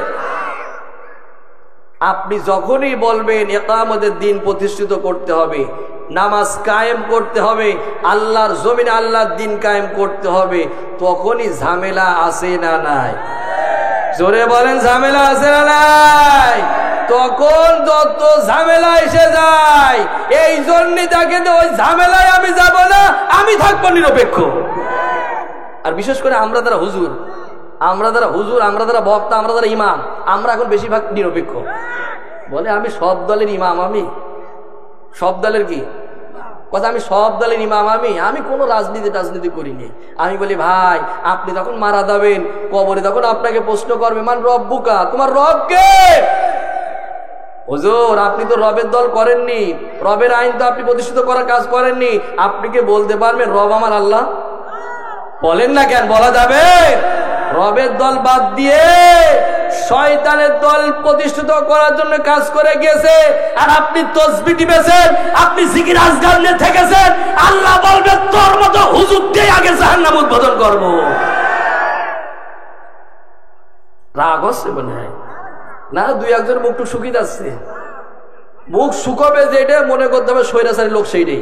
আপনি যখনই বলবেন ইকামতের দিন প্রতিষ্ঠিত করতে হবে, নামাজ কায়েম করতে হবে, আল্লাহর জমিনে আল্লাহর দিন কায়েম করতে হবে, তখনই ঝামেলা আসে না নাই? জোরে বলেন, ঝামেলা আসে না নাই? তখন যত ঝামেলা এসে যায়, এই জন্যই তাকে ওই ঝামেলায় আমি যাব না, আমি থাকবো নিরপেক্ষ। আর বিশেষ করে আমরা যারা হুজুর, আমরা যারা বক্তা, আমরা যারা ইমাম, আমরা এখন বেশিরভাগ নিরপেক্ষ। বলে আমি সব দলের ইমাম, আমি সব দলের কি কথা, আমি সব দলের ইমাম, আমি কোনো রাজনীতি করিনি। আমি বলি ভাই, আপনি তখন মারা যাবেন, কবরে তখন আপনাকে প্রশ্ন করবে, মান রব্বুকা, তোমার রব কে? হুজুর, আপনি তো রবের দল করেননি, রবের আইন তো আপনি প্রতিষ্ঠিত করার কাজ করেননি, আপনি কি বলতে পারবেন রব আমার আল্লাহ? বলেন না কেন, বলা যাবে? রবের দল বাদ দিয়ে শয়তানের দল প্রতিষ্ঠিত করার জন্য কাজ করে গিয়েছে। আর আপনি তসবিহ টিপেছেন, আপনি জিকির আজকার নিয়ে থেকেছেন, আল্লাহ বলবে তোর মতো হুজুর দিয়ে আগে জাহান্নাম উদ্বোধন করবো। রাগ হচ্ছে মনে হয় না? দুই একজন মুখটু শুকিয়ে যাচ্ছে, মুখ শুকাবে যেটা মনে করতে হবে স্বৈরাচারী লোক সেইটাই।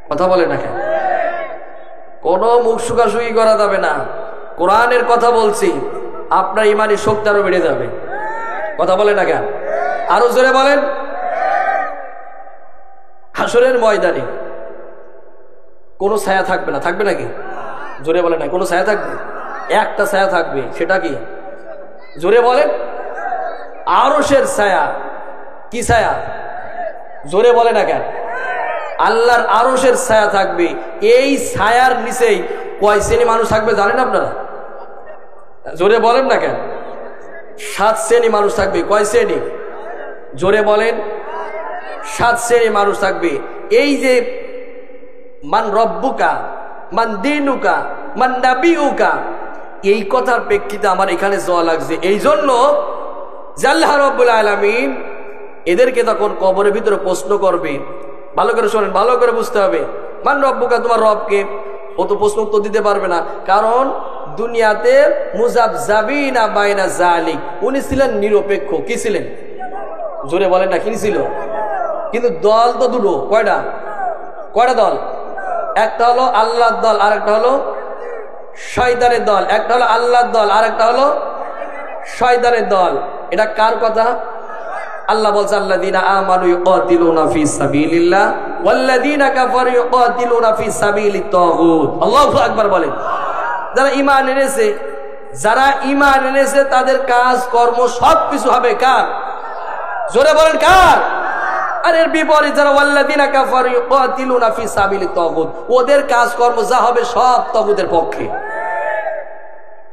কথা বলে না কেন? কোন মুখ শুকাশুকি করা যাবে না। কোরআনের কথা বলছি, আপনার ইমানি শক্তি আরো বেড়ে যাবে। কথা বলে না কেন? আরো জোরে বলেন। হাসরের ময়দানে কোনো ছায়া থাকবে না, থাকবে নাকি? জোরে বলে না, কোনো ছায়া থাকবে? একটা ছায়া থাকবে, সেটা কি? জোরে বলেন। আরশের ছায়া। কি ছায়া? জোরে বলে না কেন? আল্লাহর আরশের ছায়া থাকবে। এই ছায়ার নিচেই কয় শ্রেণী মানুষ থাকবে জানেন আপনারা? জোরে বলেন না কেন? 7 শ্রেণী মানুষ থাকবে। কয় শ্রেণী? জোরে বলেন। 7 শ্রেণী মানুষ থাকবে। এই যে মান রব্বুকা, মান দিনুকা, মান নাবিউকা, এই কথার প্রেক্ষিতে আমার এখানে যাওয়া লাগছে। এই জন্য আল্লাহ রাব্বুল আলামিন এদেরকে তখন কবরের ভিতরে প্রশ্ন করবে। ভালো করে শোনেন, ভালো করে বুঝতে হবে। মান রব্বুকা, তোমার রবকে? ও তো প্রশ্ন উত্তর দিতে পারবে না, কারণ দুনিয়াতে মুযাবযাবিনা বাইনা যালিক, উনি ছিলেন নিরপেক্ষ। কি ছিলেন? জোরে বলেন না, কি ছিল? কিন্তু দল তো দুটো। কয়টা? কয়টা দল? একটা হলো আল্লাহর দল, আর একটা হলো শয়তানের দল। একটা হলো আল্লাহর দল, আর একটা হলো শয়তানের দল। এটা কার কথা? আল্লাহ বলছে, আল্লাযীনা আমানু ইউকাতিলুনা ফি সাবিলিল্লাহ ওয়াল্লাযীনা কাফারু ইউকাতিলুনা ফি সাবিলিত তাগুত। আল্লাহু আকবার বলেন। যারা ঈমান এনেছে, যারা ঈমান এনেছে তাদের কাজ কর্ম সবকিছু হবে কার? জোরে বলেন, কার? আর এর বিপরীত যারা ওয়াল্লাযীনা কাফারু ইউকাতিলুনা ফি সাবিলিত তাগুত, ওদের কাজ কর্ম যা হবে সব তাগুতের পক্ষে।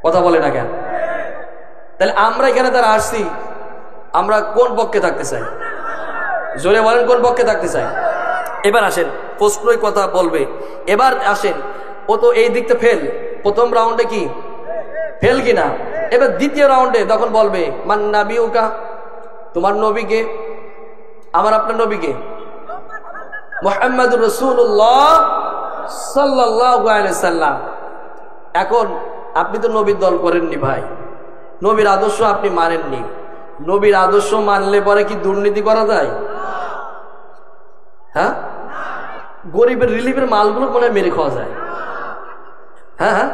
কথা বলে না কেন? তাহলে আমরা এখানে যারা আসছি, আমরা কোন পক্ষে থাকতে চাই? জোরে বলেন, কোন পক্ষে থাকতে চাই? এবার আসেন, প্রশ্নই কথা বলবে। এবার আসেন, ও তো এই দিকতে ফেল। প্রথম রাউন্ডে কি ফেল কিনা? এবার দ্বিতীয় রাউন্ডে তখন বলবে, মান নাবিউকা, তোমার নবীকে? আমার আপনার নবীকে? মুহাম্মাদুর রাসূলুল্লাহ সাল্লাল্লাহু আলাইহি সাল্লাম। এখন আপনি তো নবীর দল করেননি ভাই, নবীর আদর্শ আপনি মানেননি। নবীর আদর্শ মানলে পরে কি দুর্নীতি করা যায়? হ্যাঁ, গরিবের রিলিফের মালগুলো মনে মেরে খাওয়া যায়। হ্যাঁ হ্যাঁ,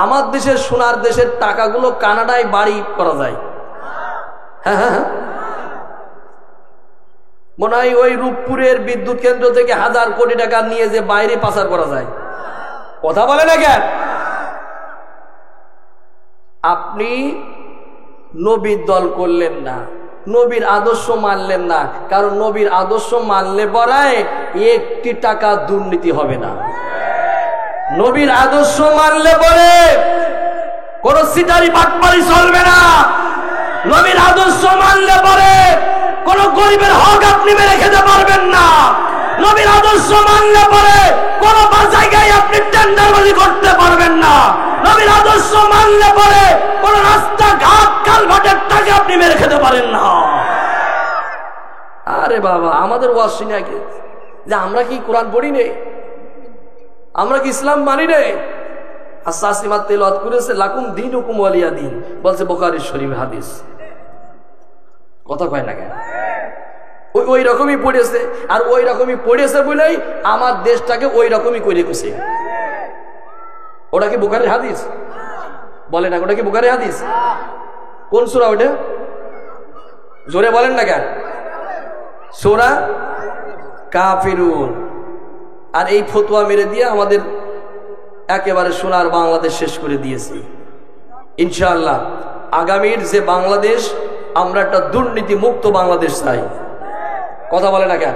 আমার দেশের সোনার দেশের টাকাগুলো কানাডায় বাড়ি করা যায়। হ্যাঁ হ্যাঁ, মনে হয় ওই রূপপুরের বিদ্যুৎ কেন্দ্র থেকে 1000 কোটি টাকা নিয়ে যে বাইরে পাচার করা যায়। কথা বলে না কেন? আপনি নবীর দল করলেন না, নবীর আদর্শ মানলেন না, কারণ নবীর আদর্শ মানলে পরায় 1 টাকা দুর্নীতি হবে না। নবীর আদর্শ মানলে পরে কোন সিটারি বাটপারি চলবে না। নবীর আদর্শ মানলে পরে কোন গরিবের হক আপনি মেরে খেতে পারবেন না। নবীর আদর্শ মানলে পরে কোন জায়গায় আপনি টেন্ডারবাজি করতে পারবেন না। নবীর আদর্শ মানলে পরে কোন রাস্তা ঘাট কালভার্টের টাকা আপনি মেরে খেতে পারেন না। আরে বাবা, আমাদের ওয়াজ শুনে কি যে আমরা কি কোরআন পড়ি নে? আমরা কি ইসলাম মানি নে? আসাসিমাত তেলাওয়াত করেছে, লাকুম দীনুকুম ওয়ালিয়া দীন, বলছে বুখারী শরীফ হাদিস। কথা কয় না কেন? ওই রকমই পড়েছে, আর ওই রকমই পড়েছে বলেই আমার দেশটাকে ওই রকমই করে রেখেছে। ওটা কি বুখারীর হাদিস? বলে না, ওটা কি বুখারীর হাদিস? কোন সূরা ওটা? জোরে বলেন না কেন? সূরা কাফিরুন। আর এই ফতোয়া মেরে দিয়ে আমাদের একেবারে সোনার বাংলাদেশ শেষ করে দিয়েছি। ইনশাআল্লাহ আগামীর যে বাংলাদেশ, আমরা একটা দুর্নীতি মুক্ত বাংলাদেশ চাই। কথা বলে না কেন?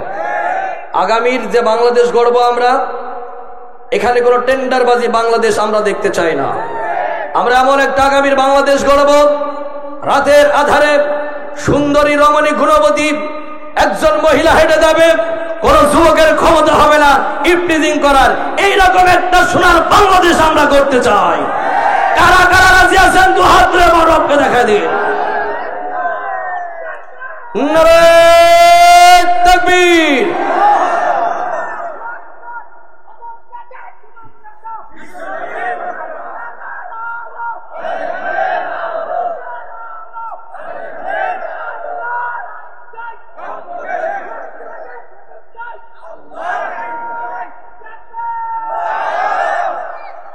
আগামীর যে বাংলাদেশ গড়ব আমরা, এখানে কোনো টেন্ডারবাজি বাংলাদেশ আমরা দেখতে চাই না। আমরা এমন একটা আগামীর বাংলাদেশ গড়ব, রাতের আধারে সুন্দরী রমণী গুণবতী একজন মহিলা হেঁটে যাবে, কোন যুবকের ক্ষমতা হবে না ইফটিজিং করার। এইরকম একটা সোনার বাংলাদেশ আমরা করতে চাই। কারা কারা রাজি আছেন? দু হাত ধরে রবকে দেখা দিন। নারে তাকবীর।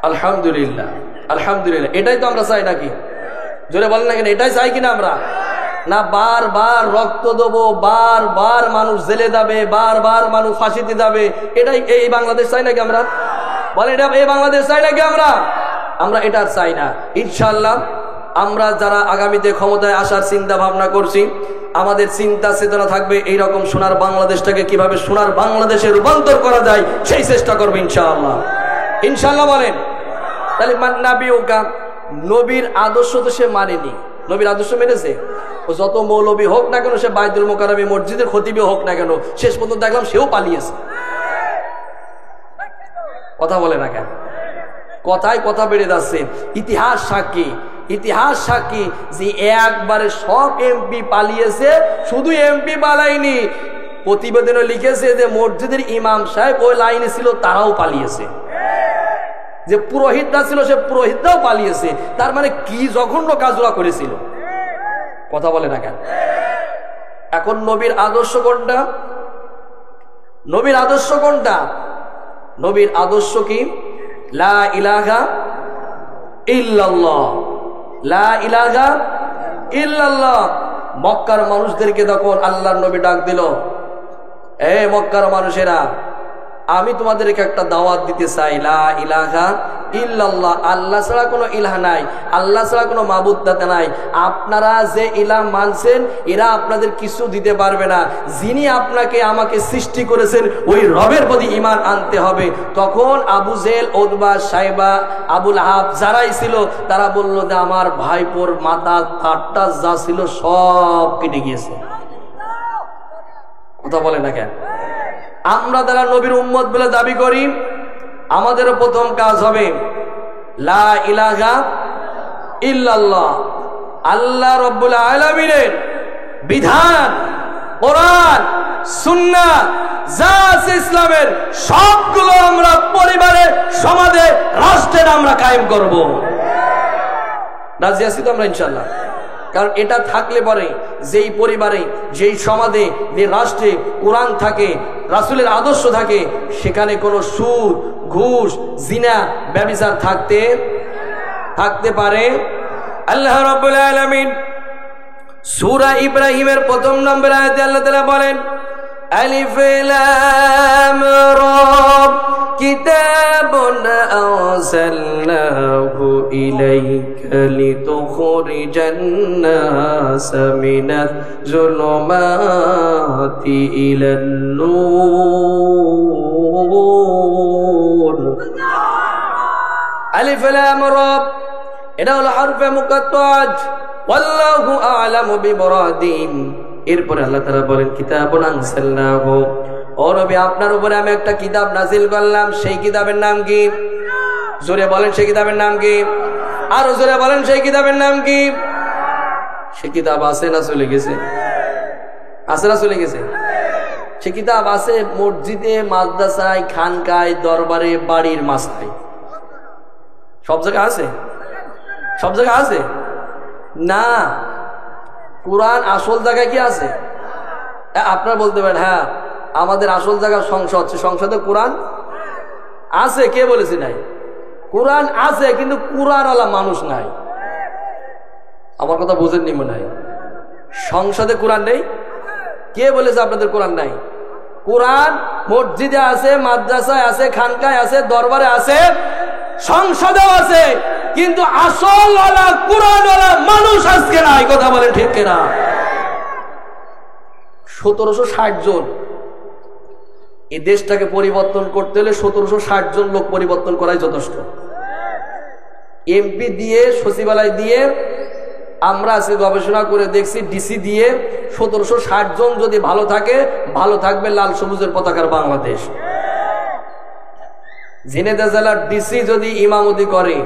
আলহামদুলিল্লাহ, আলহামদুলিল্লাহ। এটাই তো আমরা চাই নাকি? জোরে বলেন না কেন? এটাই চাই কিনা আমরা? না বারবার রক্ত দেবো, বারবার মানুষ জেলে যাবে, বারবার মানুষ ফাঁসিতে যাবে, এটাই এই বাংলাদেশ চাই নাকি আমরা? বলে এটা এই বাংলাদেশ চাই নাকি আমরা? আমরা এটা চাই না। ইনশাআল্লাহ আমরা যারা আগামীতে ক্ষমতায় আসার চিন্তা ভাবনা করছি, আমাদের চিন্তা চেতনা থাকবে এইরকম সোনার বাংলাদেশটাকে কিভাবে সোনার বাংলাদেশে রূপান্তর করা যায় সেই চেষ্টা করবো ইনশাআল্লাহ। ইনশাআল্লাহ বলেন। তাহলে নবীর আদর্শ তো সে মানেনি। নবীর আদর্শ মেনেছে? ও যত মৌলবী হোক না কেন, সে বাইতুল মোকাররমে মসজিদের খতিবে হোক না কেন, শেষ পর্যন্ত দেখলাম সেও পালিয়েছে। কথা বলে না কেন? কথায় কথা বেড়ে যাচ্ছে। ইতিহাস সাক্ষী, ইতিহাস সাক্ষী যে একবারে সব এমপি পালিয়েছে। শুধু এমপি পালায়নি, প্রতিবেদনে লিখেছে যে মসজিদের ইমাম সাহেব ওই লাইনে ছিল, তারাও পালিয়েছে। যে পুরোহিতরা ছিল, সে পুরোহিতরাও পালিয়েছে। তার মানে কি জঘন্য কাজগুলো করেছিল। কথা বলে না কেন? এখন নবীর আদর্শ কোনটা? নবীর আদর্শ কোনটা? নবীর আদর্শ কি? লা ইলাহা ইল্লাল্লাহ, লা ইলাহা ইল্লাল্লাহ। মক্কার মানুষদেরকে যখন আল্লাহর নবী ডাক দিল, এ মক্কার মানুষেরা, আমি তোমাদেরকে একটা দাওয়াত দিতে চাই, লা ইলাহা ইল্লাল্লাহ, আল্লাহ ছাড়া কোনো ইলাহ নাই, আল্লাহ ছাড়া কোনো মাবুদ নাই। আপনারা যে ইলাহ মানছেন, এরা আপনাদের কিছু দিতে পারবে না। যিনি আপনাকে আমাকে সৃষ্টি করেছেন, ওই রবের প্রতি ঈমান আনতে হবে। তখন আবু জেল, উতবা, সাইবা, আবুল আহাব যারাই ছিল, তারা বলল যে আমার ভাইপোর মাথা ঠাট্টা যা ছিল সব কেটে গিয়েছে। কথা বলে না কেন? আমরা যারা নবীর উম্মত বলে দাবি করি, আমাদের প্রথম কাজ হবে লা ইলাহা ইল্লাল্লাহ। আল্লাহ রাব্বুল আলামিনের বিধান, কোরআন, সুন্নাহ, যা আছে ইসলামের সবগুলো আমরা পরিবারে, সমাজে, রাষ্ট্রে আমরা কায়েম করব। রাজি আছি তো আমরা ইনশাআল্লাহ? কারণ এটা থাকলে পরে যেই পরিবারে, যেই সমাজে, যে রাষ্ট্রে কোরআন থাকে, রাসূলের আদর্শ থাকে, সেখানে কোনো সুদ, ঘুষ, জিনা, ব্যভিচার থাকতে পারে। আল্লাহ রাব্বুল আলামিন সূরা ইব্রাহিমের প্রথম নম্বর আয়াতে আল্লাহ তাআলা বলেন, আলিফ লাম রা কিতাবুন আরসালনাহু ইলাইকা লিতুখরিজান নাস মিনাজ যুলুমাতি ইলান নূর। আলিফ লাম রা এটা হলো হরফে মুকাত্তাজ, ওয়াল্লাহু আ'লামু বিমুরাদিম। এরপরে আল্লাহ তাআলা বলেন, কিতাবুন আনসালনাহু, ও নবী আপনার উপরে আমি একটা কিতাব নাযিল করলাম। সেই কিতাবের নাম কি? জোরে বলেন, সেই কিতাবের নাম কি? আরো জোরে বলেন, সেই কিতাবের নাম কি? সে কিতাব আছে না চলে গেছে? আছে না চলে গেছে? সে কিতাব আছে মসজিদে, মাদ্রাসায়, খানকায়, দরবারে, বাড়ির মাস্তায়, সব জায়গায় আছে। সব জায়গায় আছে না। কোরআন আসল জায়গায় কি আছে? আপনারা বলতে পারেন হ্যাঁ আমাদের আসল জায়গা সংসদ, সংসদে কোরআন আছে, কে বলেছে নাই? কোরআন আছে কিন্তু কোরআনওয়ালা মানুষ নাই। আমার কথা বুঝেননি মনে হয়। সংসদে কোরআন নেই, কে বলেছে আপনাদের কোরআন নাই? কোরআন মসজিদে আছে, মাদ্রাসায় আছে, খানকায় আছে, দরবারে আছে, সংসদেও আছে, কিন্তু আসলওয়ালা কোরআনওয়ালা মানুষ আজকে নাই। কথা বলেন ঠিক কিনা? 1760 জন। এই দেশটাকে পরিবর্তন করতে হলে 1760 জন লোক পরিবর্তন করাই যথেষ্ট। এমপি দিয়ে, সচিবালয় দিয়ে, আমরা আজকে গবেষণা করে দেখছি ডিসি দিয়ে 1760 জন যদি ভালো থাকে, ভালো থাকবে লাল সবুজের পতাকার বাংলাদেশ। ঝিনাইদহ জেলার ডিসি যদি ইমামতি করে,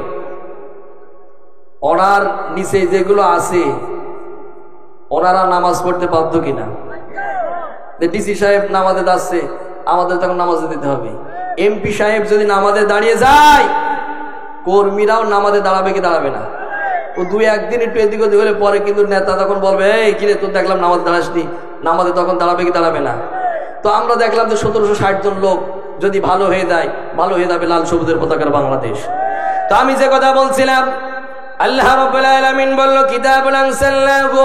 ওনার নিচে যেগুলো আছে ওনারা নামাজ পড়তে বাধ্য কিনা? ডিসি সাহেব নামাজে দাঁড়াচ্ছে, আমাদের তখন নামাজে দিতে হবে। এমপি সাহেব যদি নামাজে দাঁড়িয়ে যায়, কর্মীরাও নামাজে দাঁড়াবে কি দাঁড়াবে না? ও 2-1 দিন একটু এদিক ওদিক হলে পরে কিন্তু নেতা তখন বলবে এই কিরে তোর দেখলাম নামাজ দাঁড়াসনি, নামাজে তখন দাঁড়াবে কি দাঁড়াবে না? তো আমরা দেখলাম যে 1760 জন লোক যদি ভালো হয়ে যায়, ভালো হয়ে যাবে লাল সবুজের পতাকার বাংলাদেশ। তো আমি যে কথা বলছিলাম, আল্লাহ রাব্বুল আলামিন বলল কিতাবুন আনসালনাহু,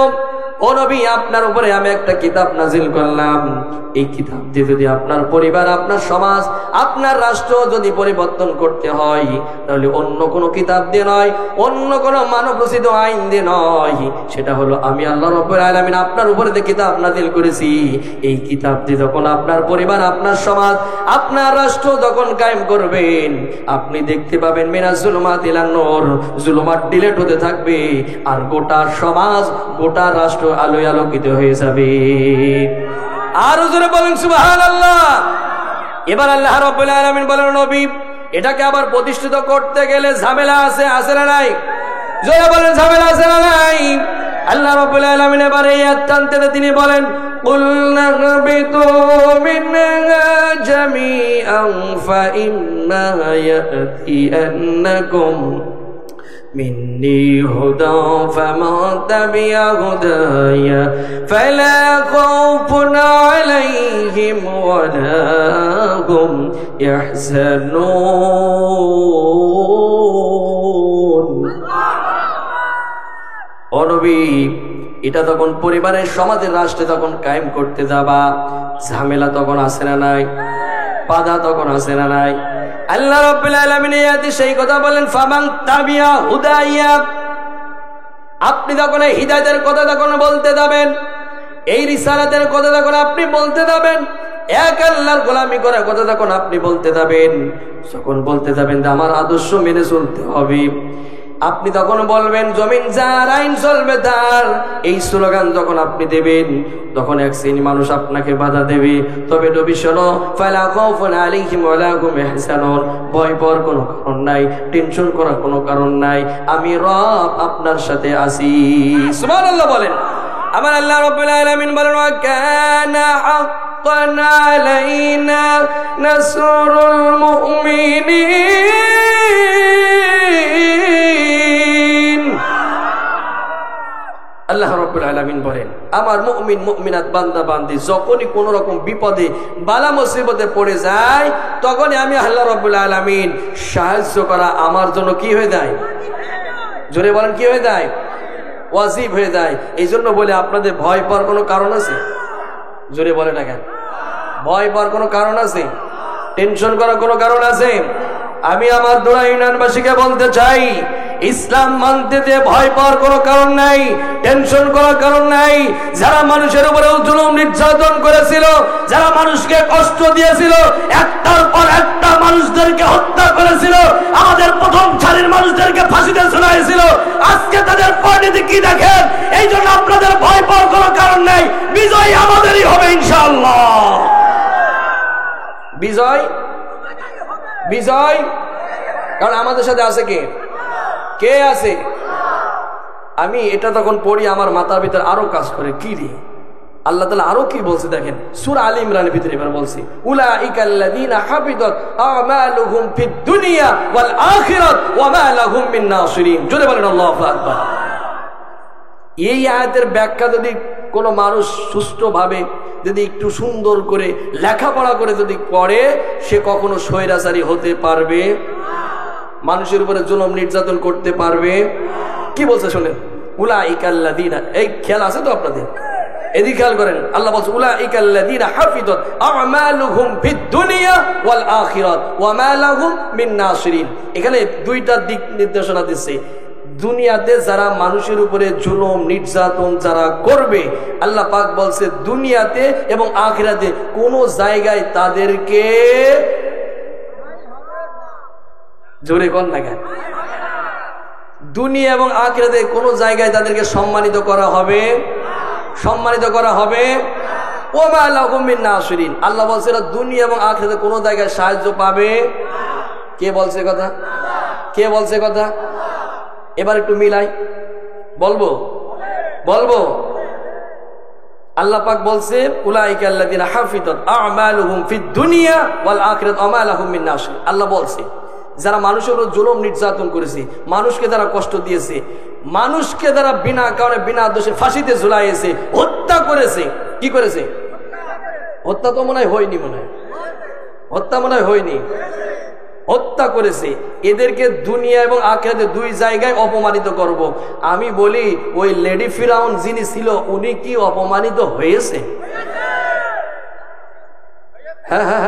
ও নবী আপনার উপরে আমি একটা কিতাব নাজিল করলাম। এই কিতাব দিয়ে যদি আপনার পরিবার, আপনার সমাজ, আপনার রাষ্ট্র যদি পরিবর্তন করতে হয়, তাহলে অন্য কোনো কিতাব দিয়ে নয়, অন্য কোনো মানব রচিত আইন দিয়ে নয়, সেটা হলো আমি আল্লাহ রাব্বুল আলামিন আপনার উপরে যে কিতাব নাজিল করেছি। এই কিতাব দিয়ে যখন আপনার পরিবার, আপনার সমাজ, আপনার রাষ্ট্র যখন কায়েম করবেন, আপনি দেখতে পাবেন মিনাজ জুলুমাত ইলান নূর, জুলুমাত ডিলিট হতে থাকবে, আর গোটা সমাজ, গোটা রাষ্ট্র আলোয় আলোকিত হয়ে যাবে। আরো জোরে বলেন সুবহানাল্লাহ। এবার আল্লাহ রাব্বুল আলামিন বলেন নবী এটাকে আবার প্রতিষ্ঠিত করতে গেলে ঝামেলা আছে, আছে না নাই? জোরে বলেন ঝামেলা আছে না নাই? আল্লাহ রাব্বুল আলামিন এবার এই আয়াত টানতে তিনি বলেন কুল নাহবিতু মিনহা জামিআন ফাইম্মা ইয়াতিয়ান্নাকুম مني هدى فمن تبع هدايا فلا خوف عليهم ولا هم يحزنون। ও নবী এটা তখন পরিবারের, সমাজের, রাষ্ট্রে তখন কায়েম করতে যাবা, ঝামেলা তখন আছে না নাই? বাধা তখন আছে না নাই? আল্লাহ রাব্বুল আলামিন এই সেই কথা বলেন ফামান তাবিয়া হুদাইয়া। আপনি যখন এই হিদায়াতের কথা যখন বলতে যাবেন, এই রিসালাতের কথা যখন আপনি বলতে যাবেন, এক আল্লাহর গোলামি করার কথা যখন আপনি বলতে যাবেন, যখন বলতে যাবেন যে আমার আদর্শ মেনে চলতে হবে, আপনি তখন বলবেন জমিন যার, আইন চলবে তার, এই স্লোগান যখন আপনি দেবেন, তখন এক শ্রেণী মানুষ আপনাকে বাধা দেবে। তবে নবী শোনো, ফালা খাউফুন আলাইহিম ওয়ালা হুম ইয়াহজানুন, ভয় পাওয়ার কোনো কারণ নাই, টেনশন করার কোনো কারণ নাই, আমি রব আপনার সাথে আছি। সুবহানাল্লাহ বলেন। আমার আল্লাহ রাব্বুল আলামিন বলেন ওয়া কানা হাক্কান আলাইনা নাসরুল মুমিনিন। আল্লাহ রাব্বুল আলামিন বলেন আমার মুমিন মুমিনাত বান্দা বান্দি যখনই কোন রকম বিপদে বালা মুসিবতে পড়ে যায়, তখনই আমি আল্লাহ রাব্বুল আলামিন সাহায্য করা আমার জন্য কি হয়ে যায়? জোরে বলেন কি হয়ে যায়? ওয়াজিব হয়ে যায়। এই জন্য বলে আপনাদের ভয় পাওয়ার কোনো কারণ আছে? জোরে বলে না কেন? ভয় পাওয়ার কোনো কারণ আছে? টেনশন করার কোনো কারণ আছে? আমি আমার দোয়া ইউনিয়নবাসীকে বলতে চাই, ইসলাম মানতে যে ভয় পাওয়ার কোনো কারণ নাই, টেনশন করার কারণ নাই। যারা মানুষের উপরে জুলুম নির্যাতন করেছিল, যারা মানুষকে কষ্ট দিয়েছিল, একটার পর একটা মানুষদেরকে হত্যা করেছিল, আমাদের প্রথম সারির মানুষদেরকে ফাঁসিতে ঝুলাইছিল, আজকে তাদের পরিণতি কি দেখেন। এই জন্য আপনাদের ভয় পাওয়ার কোনো কারণ নাই। বিজয় আমাদেরই হবে ইনশাআল্লাহ। বিজয় বিজয় কারণ আমাদের সাথে আছে কে? কে আছে? আমি এটা তখন পড়ি, আমার মাথার ভিতর আরো কাজ করে, কি রে আল্লাহ তাআলা আরো কি বলছে দেখেন। সূরা আলে ইমরানের ভিতরে এবার বলছি উলাইকাল্লাযীনা হাবিতাত আমালুহুম ফিদ দুনিয়া ওয়াল আখিরাত ওয়া মা লাহুম মিন নাসিরিন। জোরে বলেন আল্লাহু আকবার। এই আয়াতের ব্যাখ্যা যদি কোনো মানুষ সুষ্ঠুভাবে যদি একটু সুন্দর করে লেখাপড়া করে যদি পড়ে, সে কখনো স্বৈরাচারী হতে পারবে, মানুষের উপরে জুলুম নির্যাতন করতে পারবে। কি বলছে শুনেন, উলাইকাল্লাযীনা, এই খেয়াল আছে তো আপনাদের? এদিকে খেয়াল করেন, আল্লাহ বলছে উলাইকাল্লাযীনা হাফিযাত আমালুহুম ফিদ দুনিয়া ওয়াল আখিরাত ওয়া মা লাহুম মিন নাসিরিন। এখানে দুইটা দিক নির্দেশনা দিচ্ছে। দুনিয়াতে যারা মানুষের উপরে জুলুম নির্যাতন যারা করবে, আল্লাহ পাক বলছে দুনিয়াতে এবং আখিরাতে কোনো জায়গায় তাদেরকে, জোরে কোন না কেন, দুনিয়া এবং আখিরাতে কোনো জায়গায় তাদেরকে সম্মানিত করা হবে, সম্মানিত করা হবে। ওমা লাহুম মিন নাসিরিন, আল্লাহ বলছে দুনিয়া এবং আখিরাতে কোনো জায়গায় সাহায্য পাবে। কে বলছে কথা? কে বলছে কথা? এবার একটু মিলাই বলবো, বলবো। আল্লাহ পাক বলছে উলাইকাল্লাযীনা হাফিযাত আমালুহুম ফিদ দুনিয়া ওয়াল আখিরাত ওয়া মা লাহুম মিন নাসির। আল্লাহ বলছে যারা মানুষের উপর জুলুম নির্যাতন করেছে, মানুষকে যারা কষ্ট দিয়েছে, মানুষকে যারা বিনা কারণে বিনা দোষে ফাঁসিতে ঝুলাইয়েছে, হত্যা করেছে। কি করেছে? হত্যা তো মনে হয় হয়নি, মনে হয় হত্যা মনে হয় হয়নি, হত্যা করেছে। এদেরকে দুনিয়া এবং আখিরাতে দুই জায়গায় অপমানিত করব। আমি বলি ওই লেডি ফিরাউন যিনি ছিল উনি কি অপমানিত হয়েছে? হ্যাঁ হ্যাঁ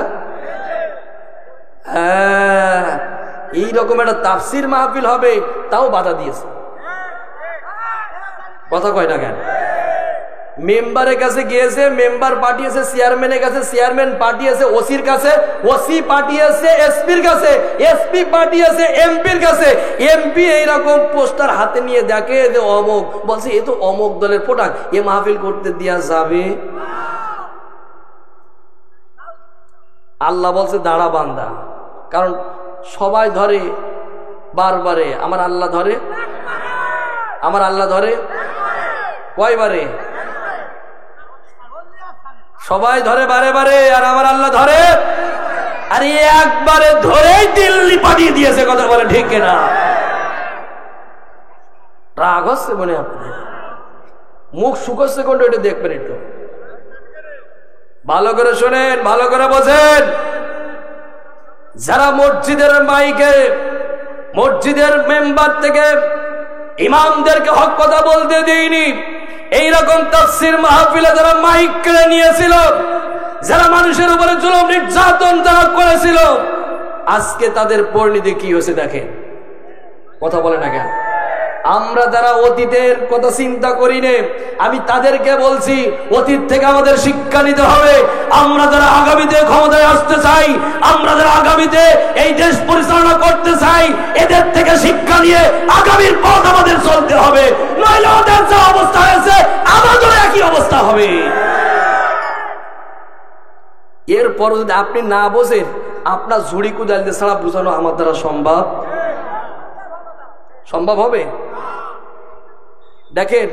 হ্যাঁ, এইরকম একটা তাফসির মাহফিল হবে তাও বাধা দিয়েছে। কথা কয় না কেন? মেম্বারের কাছে গিয়েছে, মেম্বার পাঠিয়েছে চেয়ারম্যানের কাছে, চেয়ারম্যান পাঠিয়েছে ওসির কাছে, ওসি পাঠিয়েছে এসপির কাছে, এসপি পাঠিয়েছে এমপির কাছে। এমপি এইরকম পোস্টার হাতে নিয়ে দেখে যে অমুক, বলছে এ তো অমুক দলের প্রোডাক্ট, এ মাহফিল করতে দেয়া যাবে? আল্লাহ বলছে দাঁড়া বান্দা, কারণ সবাই ধরে বারবারে, আমার আল্লাহ ধরে, আমার আল্লাহ ধরে কয়বারে? সবাই ধরে বারে বারে, আর আমার আল্লাহ ধরে, আর একবারে ধরেই দিল্লি পাঠিয়ে দিয়েছে। কথা বলে ঠিক না? রাগ হচ্ছে মনে, আপনার মুখ শুকোচ্ছে কোনটা এটা দেখবেন, একটু ভালো করে শোনেন, ভালো করে বোঝেন। যারা মসজিদের মাইকে, মসজিদের মেম্বার থেকে ইমামদেরকে হক কথা বলতে দেয়নি, এইরকম তাফসীর মাহফিলে যারা মাইক কেড়ে নিয়েছিল, যারা মানুষের উপরে জুলুম নির্যাতন যারা করেছিল, আজকে তাদের পরিণতি কি হয়েছে দেখেন। কথা বলে না কেন? আমরা যারা অতীতের কথা চিন্তা করি নে, আমি তাদেরকে বলছি অতীত থেকে আমাদের শিক্ষা নিতে হবে। আমরা যারা আগামীতে ক্ষমতায় আসতে চাই, আমরা যারা আগামীতে এই দেশ পরিচালনা করতে চাই, এদের থেকে শিক্ষা নিয়ে আগামীর পথ আমাদের চলতে হবে, নইলে ওদের যা অবস্থা হয়েছে আমাদের একই অবস্থা হবে। এরপর যদি আপনি না বোঝেন, আপনার ঝুড়ি কুদাল দিয়ে ছাড়া বোঝানো আমার দ্বারা সম্ভব, সম্ভব হবে? দেখেন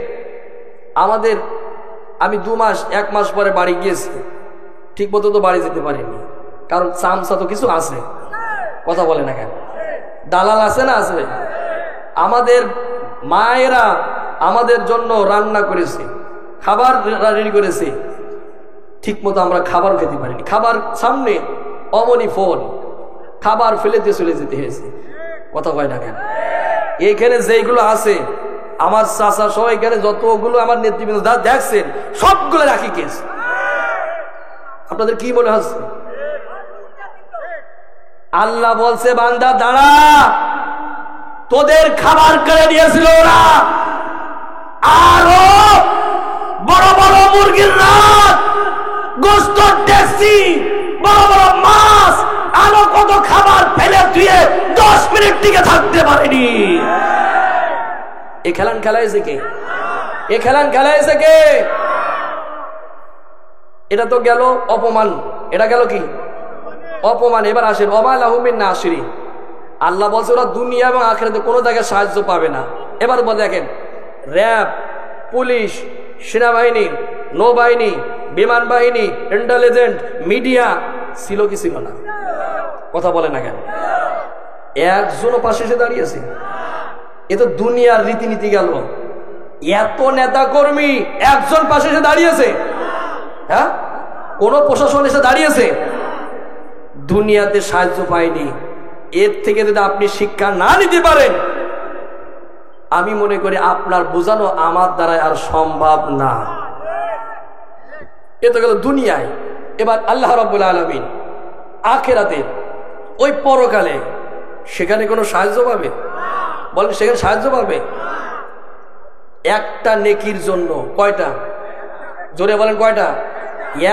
আমাদের, আমি 2 মাস 1 মাস পরে বাড়ি গিয়েছি, ঠিক মতো তো বাড়ি যেতে পারিনি, কারণ চামচা তো কিছু আছে। কথা বলে না কেন? দালাল আছে না? আছে। আমাদের মায়েরা আমাদের জন্য রান্না করেছে, খাবার রেডি করেছে, ঠিক মতো আমরা খাবার খেতে পারিনি। খাবার সামনে অমনি ফোন, খাবার ফেলে দিয়ে চলে যেতে হয়েছে। কথা কয় না কেন? এইখানে যেগুলো আছে আমার চাচা সহ, এখানে যতগুলো আমার নেতৃবৃন্দ যা দেখছেন সবগুলো রাখি কেস। আপনাদের কি মনে হচ্ছে? আল্লাহ বলছে বান্দা দাঁড়া, তোদের খাবার কেড়ে নিয়েছিল ওরা, আরো বড় বড় মুরগির রাত, গোস্ত ডেক্সি, বড় বড় মাছ, আরো কত খাবার ফেলে ধুয়ে 10 মিনিট টিকে থাকতে পারেনি। এ খেলান খেলাইছে কে? এ খেলান খেলাইছে কে? এটা তো গেল অপমান, এটা গেল কি? অপমান। এবার আসেন ওমা লাহুম মিন নাসিরিন। আল্লাহ বলছে ওরা দুনিয়া এবং আখিরাতে কোনো জায়গায় সাহায্য পাবে না। এবার বলে দেখেন, র্যাব, পুলিশ, সেনাবাহিনী, নৌবাহিনী, বিমান বাহিনী, ইন্টেলিজেন্ট, মিডিয়া ছিল কি ছিল না? কথা বলে না কেন? একজনও পাশে এসে দাঁড়িয়েছে? এ তো দুনিয়ার রীতিনীতি গেল। এত নেতা কর্মী একজন পাশে এসে দাঁড়িয়েছে? হ্যাঁ, কোন প্রশাসন এসে দাঁড়িয়েছে? দুনিয়াতে সাহায্য পায়নি। এর থেকে যদি আপনি শিক্ষা না নিতে পারেন, আমি মনে করি আপনার বোঝানো আমার দ্বারা আর সম্ভব না। এ তো গেল দুনিয়ায়। এবার আল্লাহ রাব্বুল আলামিন আখিরাতে, ওই পরকালে, সেখানে কোনো সাহায্য পাবে? বলেন, সেখানে সাহায্য পাবে? একটা নেকির জন্য কয়টা? জোরে বলেন, কয়টা?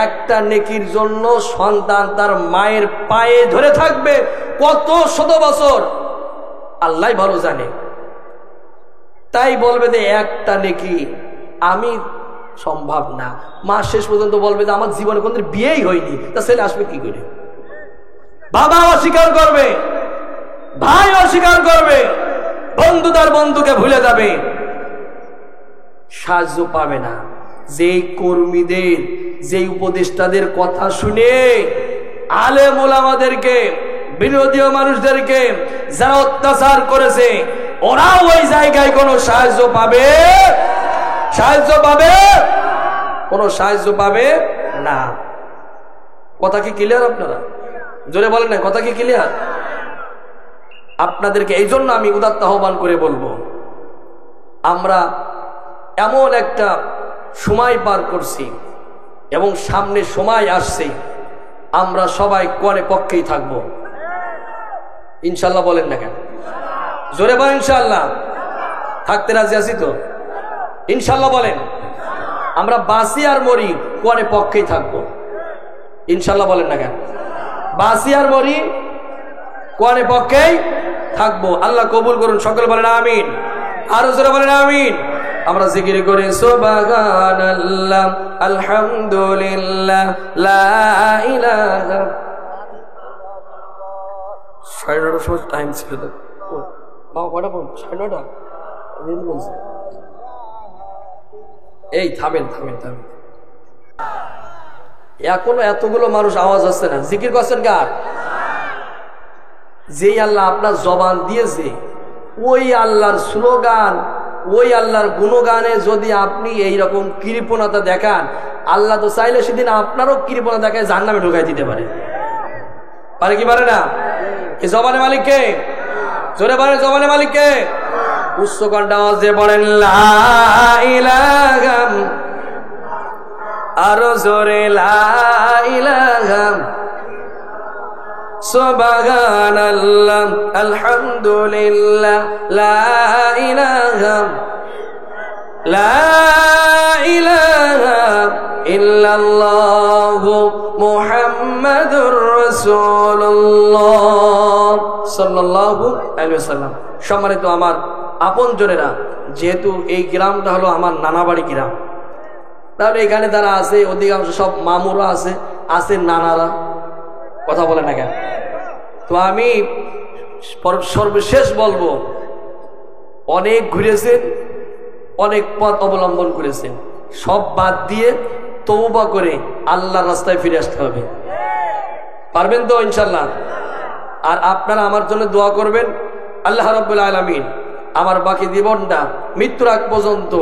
একটা নেকির জন্য সন্তান তার মায়ের পায়ে ধরে থাকবে কত শত বছর, আল্লাহ ভালো জানে। তাই বলবে যে একটা নেকি আমি সম্ভব না। মা শেষ পর্যন্ত বলবে যে আমার জীবনে কোনদিন বিয়েই হয়নি, তা ছেলে আসবে কি করে? বাবা অস্বীকার করবে, ভাই অস্বীকার করবে, বন্ধু তার বন্ধুকে ভুলে যাবে, সাহায্য পাবে না। যেই কর্মীদের, যেই উপদেষ্টাদের কথা শুনে আলেম ওলামাদেরকে, বিরোধী মানুষদেরকে যারা অত্যাচার করেছে, ওরা ওই জায়গায় কোনো সাহায্য পাবে? সাহায্য পাবে? কোনো সাহায্য পাবে না। কথা কি ক্লিয়ার? আপনারা জোরে বলেন না, কথা কি ক্লিয়ার? আপনাদেরকে এই জন্য আমি উদাত্ত আহ্বান করে বলবো, আমরা এমন একটা সময় পার করছি এবং সামনে সময় আসছে, আমরা সবাই কোরআনের পক্ষেই থাকবো ইনশাল্লাহ। বলেন না কেন? জোরে বলেন ইনশাল্লাহ। থাকতে রাজি আছি তো? ইনশাল্লাহ বলেন। আমরা বাঁচি আর মরি কোরআনের পক্ষেই থাকবো ইনশাল্লাহ। বলেন না কেন? বাঁচি আর মরি কোরআনের পক্ষেই থাকবো। আল্লাহ কবুল করুন, সকলে বলেন আমিন। আরো জোরে বলেন আমিন। আমরা জিকির করি সুবহানাল্লাহ, আলহামদুলিল্লাহ, লা ইলাহা। 9:30 সময় টাইম ছিল তো বাবা, কটা বল? 9:30 বলছে। এই থামেন থামেন থামেন, এখনো এতগুলো মানুষ আওয়াজ হচ্ছে না। জিকির করছেন কার? যেই আল্লাহ আপনার জবান দিয়েছে, ওই আল্লাহর স্লোগান, ওই আল্লাহর গুণগানে যদি আপনি এইরকম কৃপণতা দেখান, আল্লাহ তো চাইলে সেদিন আপনারও কৃপণতা দেখায় জাহান্নামে ঢুকাই দিতে পারে। পারে কি পারে না? এই জবানের মালিককে জোরে বলেন, জবানের মালিককে উচ্চ কণ্ঠে আওয়াজে বলেন লা ইলাহা, আরো জোরে লা ইলাহা, সুবহানাল্লাহ, আলহামদুলিল্লাহ, লা ইলাহা, লা ইলাহা ইল্লাল্লাহু মুহাম্মাদুর রাসূলুল্লাহ সাল্লাল্লাহু আলাইহি ওয়াসাল্লাম। সম্মানিত আমার আপনজনেরা, যেহেতু এই গ্রামটা হলো আমার নানা বাড়ি গ্রাম, তাহলে এখানে যারা আছে অধিকাংশ সব মামুরা আছে, আছে নানারা। কথা বলে না কেন? তো আমি সর্বশেষ বলবো, অনেক ঘুরেছেন, অনেক পথ অবলম্বন করেছেন, সব বাদ দিয়ে তওবা করে আল্লাহর রাস্তায় ফিরে আসতে হবে। পারবেন তো ইনশাল্লাহ? আর আপনারা আমার জন্য দোয়া করবেন, আল্লাহ রাব্বুল আলামিন আমার বাকি জীবনটা মৃত্যুর আগ পর্যন্ত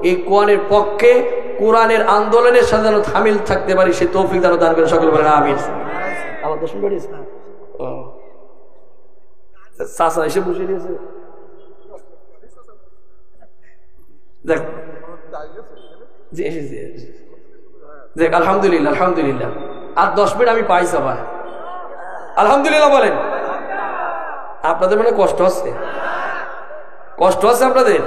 এই কোরআনের পক্ষে, কোরআনের আন্দোলনের সাথে শামিল থাকতে পারি, সে তৌফিক দান দান করে সকলে বলেন আমিন। আমার দর্শন করিস না, চাচা এসে বসে দিয়েছে। দেখ জি এসেছে, দেখ আলহামদুলিল্লাহ, আলহামদুলিল্লাহ। আর 10 মিনিট আমি পাইছি আবার, আলহামদুলিল্লাহ বলেন। আপনাদের মানে কষ্ট হচ্ছে? কষ্ট হচ্ছে আপনাদের?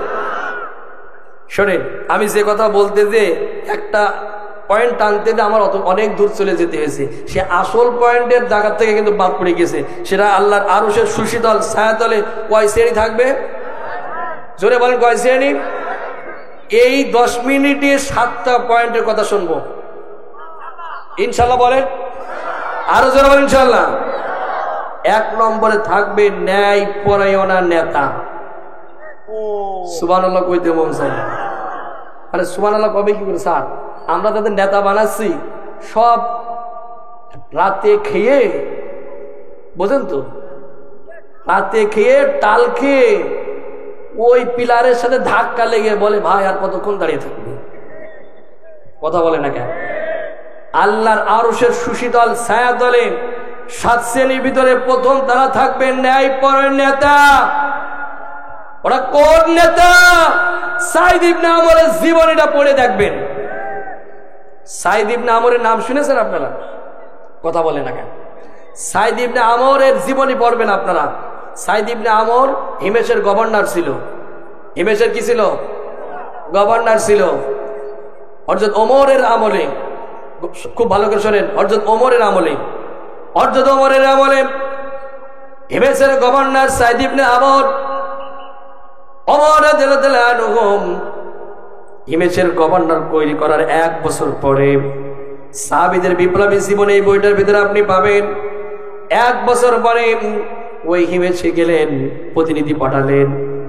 শোনেন, আমি যে কথা বলতে যে একটা পয়েন্ট টানতে যে আমার অনেক দূর চলে যেতে হয়েছে, সে আসল পয়েন্টের জায়গা থেকে কিন্তু বাদ পড়ে গেছে। সেটা আল্লাহর আরশের সুশীতল ছায়াতলে কয় শ্রেণী থাকবে? জোরে বলেন, কয় শ্রেণী? এই 10 মিনিটে 7টা পয়েন্টের কথা শুনবো ইনশাল্লাহ। বলেন আরো জোরে বলেন ইনশাল্লাহ। 1 নম্বরে থাকবে ন্যায় পরায়ণা নেতা। সুবহানাল্লাহ কইতে মন চাই। আরে সুবহানাল্লাহ কবে কি করে স্যার? আমরা তাদের নেতা বানাচ্ছি সব রাতে খেয়ে, বোঝেন তো, রাতে খেয়ে টাল খেয়ে ওই পিলারের সাথে ধাক্কা লেগে বলে ভাই আর কতক্ষণ দাঁড়িয়ে থাকবে? কথা বলে না কেন? আল্লাহর আরশের সুশীতল ছায়াতলে 7 শ্রেণীর ভিতরে প্রথম তারা থাকবে ন্যায়পরায়ণ নেতা। ওরা কোন নেতা? সাইদ ইবনে আমরের জীবনীটা পড়ে দেখবেন। সাইদ ইবনে আমরের নাম শুনেছেন আপনারা? কথা বলে না কেন? সাইদ ইবনে আমরের জীবনী পড়বেন আপনারা। সাইদ ইবনে আমর হিমেশের গভর্নর ছিল। হিমেশের কি ছিল? গভর্নর ছিল। হযরত ওমরের আমলে, খুব ভালো করে শোনেন, হযরত ওমরের আমলে হিমেশের গভর্নর সাইদ ইবনে আমর, ওমর রাদিয়াল্লাহু আনহু হিমেশের গভর্নর তৈরি করার 1 বছর পরে, সাহাবীদের বিপ্লবী জীবনে এই বইটার ভিতরে আপনি পাবেন, 1 বছর পরে ওই হিমেশে গেলেন, প্রতিনিধি পাঠালেন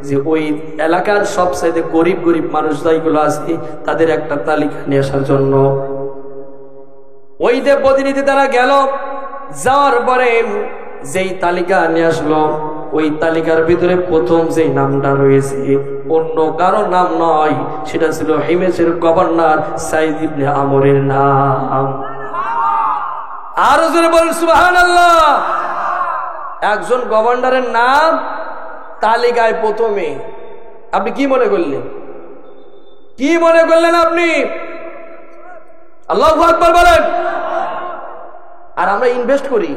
যে ওই এলাকার সবচেয়ে গরিব মানুষ যাইগুলো আছে তাদের একটা তালিকা নিয়ে আসার জন্য। ওই যে প্রতিনিধি তারা গেল, যাওয়ার পরে যেই তালিকা নিয়ে আসলো, ওই তালিকার ভিতরে প্রথম যেই নামটা রয়েছে অন্য কারো নাম নয়, সেটা ছিল হিমেশের গভর্নর সাইদ ইবনে আমরের নাম। আরো জোরে বলুন সুবহানাল্লাহ। একজন গভর্নরের নাম তালিকায় প্রথমে। আপনি কি মনে করলেন? কি মনে করলেন আপনি? আল্লাহু আকবার বলেন। আর আমরা ইনভেস্ট করি,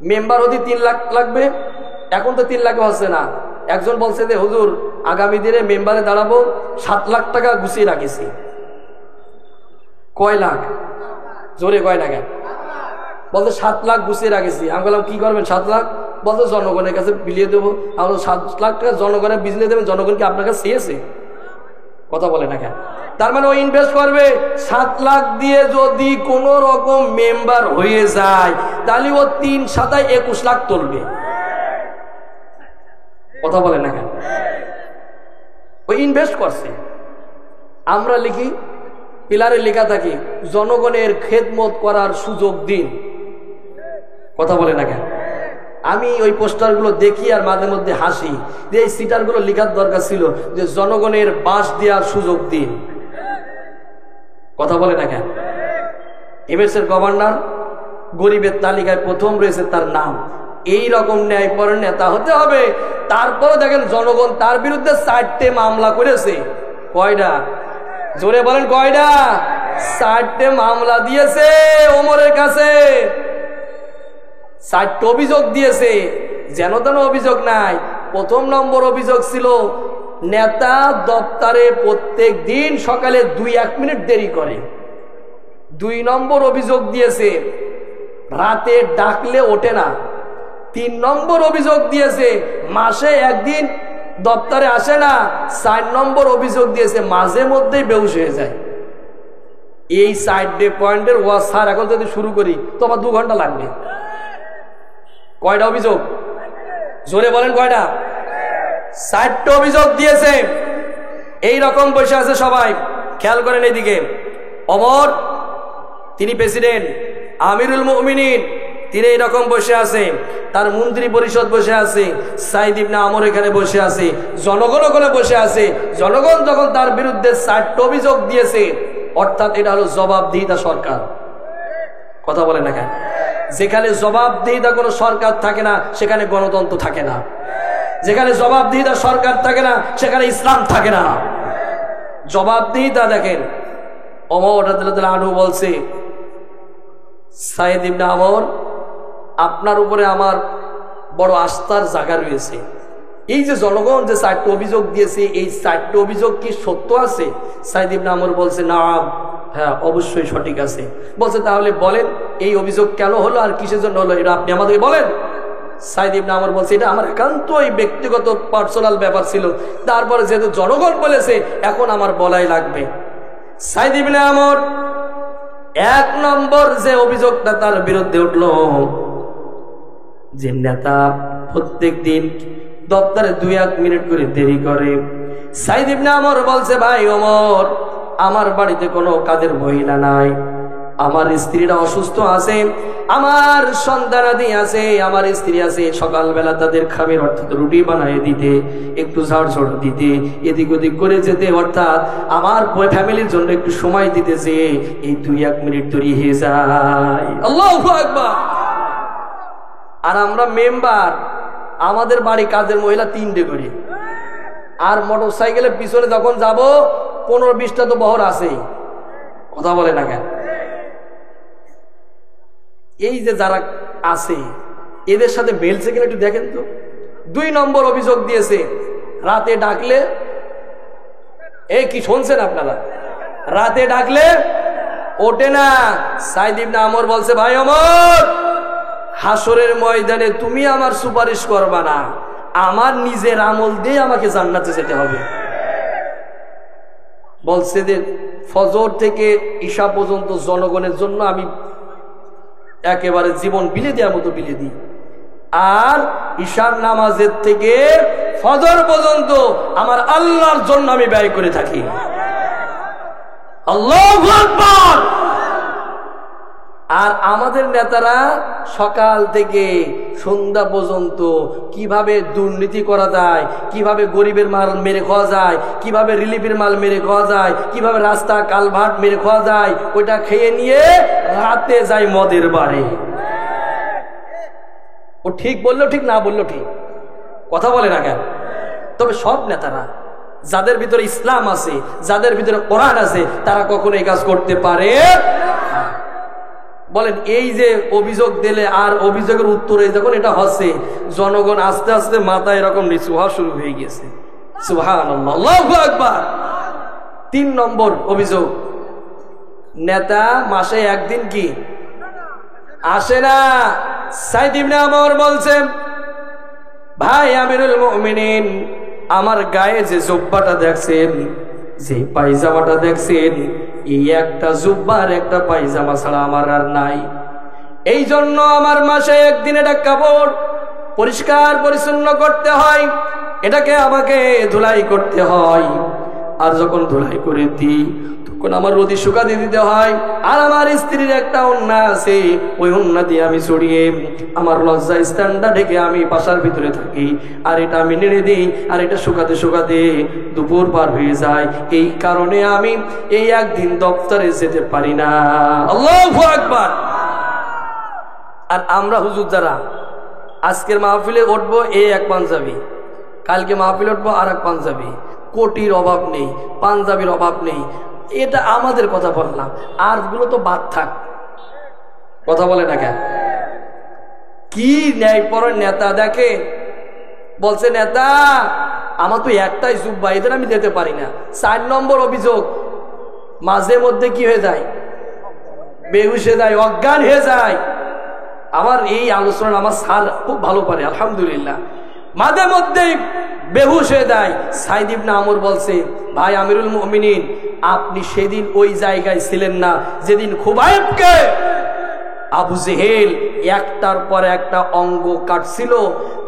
মেম্বার হতে 3 লাখ লাগবে, এখন তো 3 লাখ হচ্ছে না। একজন বলছে যে হুজুর আগামী দিনে মেম্বারে দাঁড়াবো, 7 লাখ টাকা গুছিয়ে রাখেছি। কয় লাখ? জোরে কয় না কেন? বলতে 7 লাখ গুছিয়ে রাখেছি। আমি বললাম কি করবেন 7 লাখ? বলতো জনগণের কাছে বিলিয়ে দেবো। আমরা 7 লাখ টাকা জনগণের বিজনেস দেবেন, জনগণ কি আপনার কাছে চেয়েছে? কথা বলে না কেন? তার মানে ও ইনভেস্ট করবে 7 লাখ দিয়ে, যদি কোন রকম মেম্বার হয়ে যায় তাহলে ও 3 7 21 লাখ তুলবে। কথা বলে না কেন? ও ইনভেস্ট করছে। আমরা লিখি, পিলারে লেখা থাকি জনগণের খেদমত করার সুযোগ দিন। কথা বলে না কেন? আমি ওই পোস্টারগুলো দেখি আর মাঝে মধ্যে হাসি যে এই সিটারগুলো লেখার দরকার ছিল যে জনগণের বাস দেওয়ার সুযোগ দিন। কথা বলে না কেন? হিমেশের গভর্নর গরিবের তালিকায় প্রথম রয়েছে তার নাম। এই রকম ন্যায়পরায়ণ নেতা হতে হবে। তারপরে দেখেন জনগণ তার বিরুদ্ধে 4টে মামলা করেছে। কয়টা? জোরে বলেন কয়টা? 4টে মামলা দিয়েছে ওমরের কাছে। 4টে অভিযোগ দিয়েছে, যেন তেন অভিযোগ নাই। প্রথম নম্বর অভিযোগ ছিল নেতা দপ্তরে প্রত্যেক দিন সকালে 2-1 মিনিট দেরি করে। 2 নম্বর অভিযোগ দিয়েছে রাতে ডাকলে ওঠে না। 3 নম্বর অভিযোগ দিয়েছে মাসে 1 দিন দপ্তরে আসে না। 4 নম্বর অভিযোগ দিয়েছে মাঝে মধ্যেই বেহুশ হয়ে যায়। এই 4টে পয়েন্টের ওয়াজ স্যার এখন যদি শুরু করি তো আমার 2 ঘন্টা লাগবে। কয়টা অভিযোগ? জোরে বলেন কয়টা? 4টে অভিযোগ দিয়েছে। এই রকম বসে আছে সবাই। খেয়াল করেন এইদিকে, ওমর তিনি প্রেসিডেন্ট, আমিরুল মুমিনিন তিনি এইরকম বসে আছে, তার মন্ত্রী পরিষদ বসে আছে, সাইদ ইবনে আমর এখানে বসে আছে, জনগণ ওখানে বসে আছে। জনগণ যখন তার বিরুদ্ধে 4টে অভিযোগ দিয়েছে, অর্থাৎ এটা হলো জবাবদিহিতা সরকার। কথা বলে না কেন? যেখানে জবাবদিহিতা কোনো সরকার থাকে না সেখানে গণতন্ত্র থাকে না। যেখানে জবাবদিহিতা সরকার থাকে না সেখানে ইসলাম থাকে না। জবাবদিহিতা দেখেন, ওমর রাদিয়াল্লাহু আনহু বলছে সাইদ ইবনে আমর আপনার উপরে আমার বড় আস্থার জায়গা রয়েছে। এই যে জনগণ যে 4টে অভিযোগ দিয়েছে, এই 4টে অভিযোগ কি সত্য আছে? সাইদ ইবনে আমর বলছে না, হ্যাঁ অবশ্যই সঠিক আছে। বলছে তাহলে বলেন এই অভিযোগ কেন হলো আর কিসের জন্য হলো, এটা আপনি আমাদেরকে বলেন। সাইদ ইবনে আমর বলছে এটা আমার একান্তই ব্যক্তিগত পার্সোনাল ব্যাপার ছিল, তারপরে যেহেতু জনগণ বলেছে এখন আমার বলাই লাগবে। সাইদ ইবনে আমর 1 নম্বর যে অভিযোগটা তার বিরুদ্ধে উঠলো, যে নেতা প্রত্যেক দিন দপ্তরে 2-1 মিনিট করে দেরি করে। সাইদ ইবনে আমর বলছে ভাই ওমর, আমার বাড়িতে কোনো কাজের মহিলা নাই, আমার স্ত্রীরা অসুস্থ আছে, আমার সন্তানাদি আছে, আমার স্ত্রী আছে, সকালবেলা তাদের খাবার অর্থাৎ রুটি বানিয়ে দিতে, একটু ঝাড়ঝড় দিতে, এদিক ওদিক করে যেতে, অর্থাৎ আমার ফ্যামিলির জন্য একটু সময় দিতেছে, এই 2-1 মিনিট তৈরি হয়ে যায়। আল্লাহু আকবার। আর আমরা মেম্বার, আমাদের বাড়ি কাজের মহিলা 3টে করে, আর মোটর সাইকেলের পিছনে যখন যাব 15-20টা তো বহর আছেই। কথা বলে না কেন? এই যে যারা আছে এদের সাথে মেলছে কিনা একটু দেখেন তো। 2 নম্বর অভিযোগ দিয়েছে, রাতে ডাকলে, এই কি শুনছেন আপনারা, রাতে ডাকলে ওঠে না। সাইদ ইবনে আমর বলছে, ভাই ওমর, হাসরের ময়দানে তুমি আমার সুপারিশ করবা না, আমার নিজের আমল দিয়ে আমাকে জান্নাতে যেতে হবে। বলছে যে ফজর থেকে ঈশা পর্যন্ত জনগণের জন্য আমি একেবারে জীবন বিলে দেওয়ার মতো বিলে দিই, আর ঈশার নামাজের থেকে ফজর পর্যন্ত আমার আল্লাহর জন্য আমি ব্যয় করে থাকি। আল্লাহু আকবার। আর আমাদের নেতারা সকাল থেকে সন্ধ্যা পর্যন্ত কিভাবে দুর্নীতি করা যায়, কিভাবে গরিবের মাল মেরে খাওয়া যায়, কিভাবে রিলিফের মাল মেরে খাওয়া যায়, কিভাবে রাস্তা কালভার্ট মেরে খাওয়া যায়, ওইটা খেয়ে নিয়ে রাতে যায় মদের বারে। ও ঠিক বললো ঠিক, না বললো ঠিক, কথা বলে না কেন? তবে সব নেতারা, যাদের ভিতরে ইসলাম আছে, যাদের ভিতরে কোরআন আছে, তারা কখনো এই কাজ করতে পারে? বলেন, এই যে অভিযোগ দিলে আর অভিযোগের উত্তরে যখন এটা হচ্ছে, জনগণ আস্তে আস্তে মাথায় এরকম নিচু হওয়া শুরু হয়ে গেছে। সুবহানাল্লাহ, আল্লাহু আকবার। 3 নম্বর অভিযোগ, নেতা মাসে একদিন কি আসে না। সাইদ ইবনে আমর বলছেন, ভাই আমিরুল মুমিনিন, আমার গায়ে যে জুব্বাটা দেখছেন, যে পায়জামাটা দেখছেন, এই একটা জুব্বার একটা পায়জামা ছাড়া আমার আর নাই। এই জন্য আমার মাসে একদিন এটা কাপড় পরিষ্কার পরিচ্ছন্ন করতে হয়, এটাকে আমাকে ধুলাই করতে হয়। আর যখন ধুলাই করে দিই তখন আমার রোদে শুকাতে দিতে হয়। আর আমার স্ত্রীর একটা ওন্না আছে, ওই ওন্না দিয়ে আমি ছড়িয়ে আমার লজ্জা স্থানটা ঢেকে আমি বাসার ভিতরে থাকি, আর এটা আমি নেড়ে দিই, আর এটা শুকাতে শুকাতে দুপুর পার হয়ে যায়। এই কারণে আমি এই একদিন দপ্তরে যেতে পারি না। আল্লাহু আকবার। আর আমরা হুজুর যারা আজকের মাহফিলে উঠবো এই এক পাঞ্জাবি, কালকে মাহফিলে উঠবো আর এক পাঞ্জাবি, কোটির অভাব নেই, পাঞ্জাবির অভাব নেই, এটা আমাদের কথা বললাম। আর গুলো তো বাদ থাক, কথা বলে না কেন? কি ন্যায় পরের নেতা দেখে, বলছে নেতা আমার তো একটাই জুব্বা, এদের আমি দিতে পারি না। 4 নম্বর অভিযোগ, মাঝে মধ্যে কি হয়ে যায়, বেহুশ হয়ে যায়, অজ্ঞান হয়ে যায়। আমার এই আলোচনা আমার স্যার খুব ভালো পারে, আলহামদুলিল্লাহ। মাঝে মধ্যেই বেহুশ হয়ে যায়। সাইদ ইবনে আমর বলছে, ভাই আমিরুল মুমিনিন, আপনি সেদিন ওই জায়গায় ছিলেন না যেদিন খুবাইবকে আবু জেহেল একটার পর একটা অঙ্গ কাটছিল,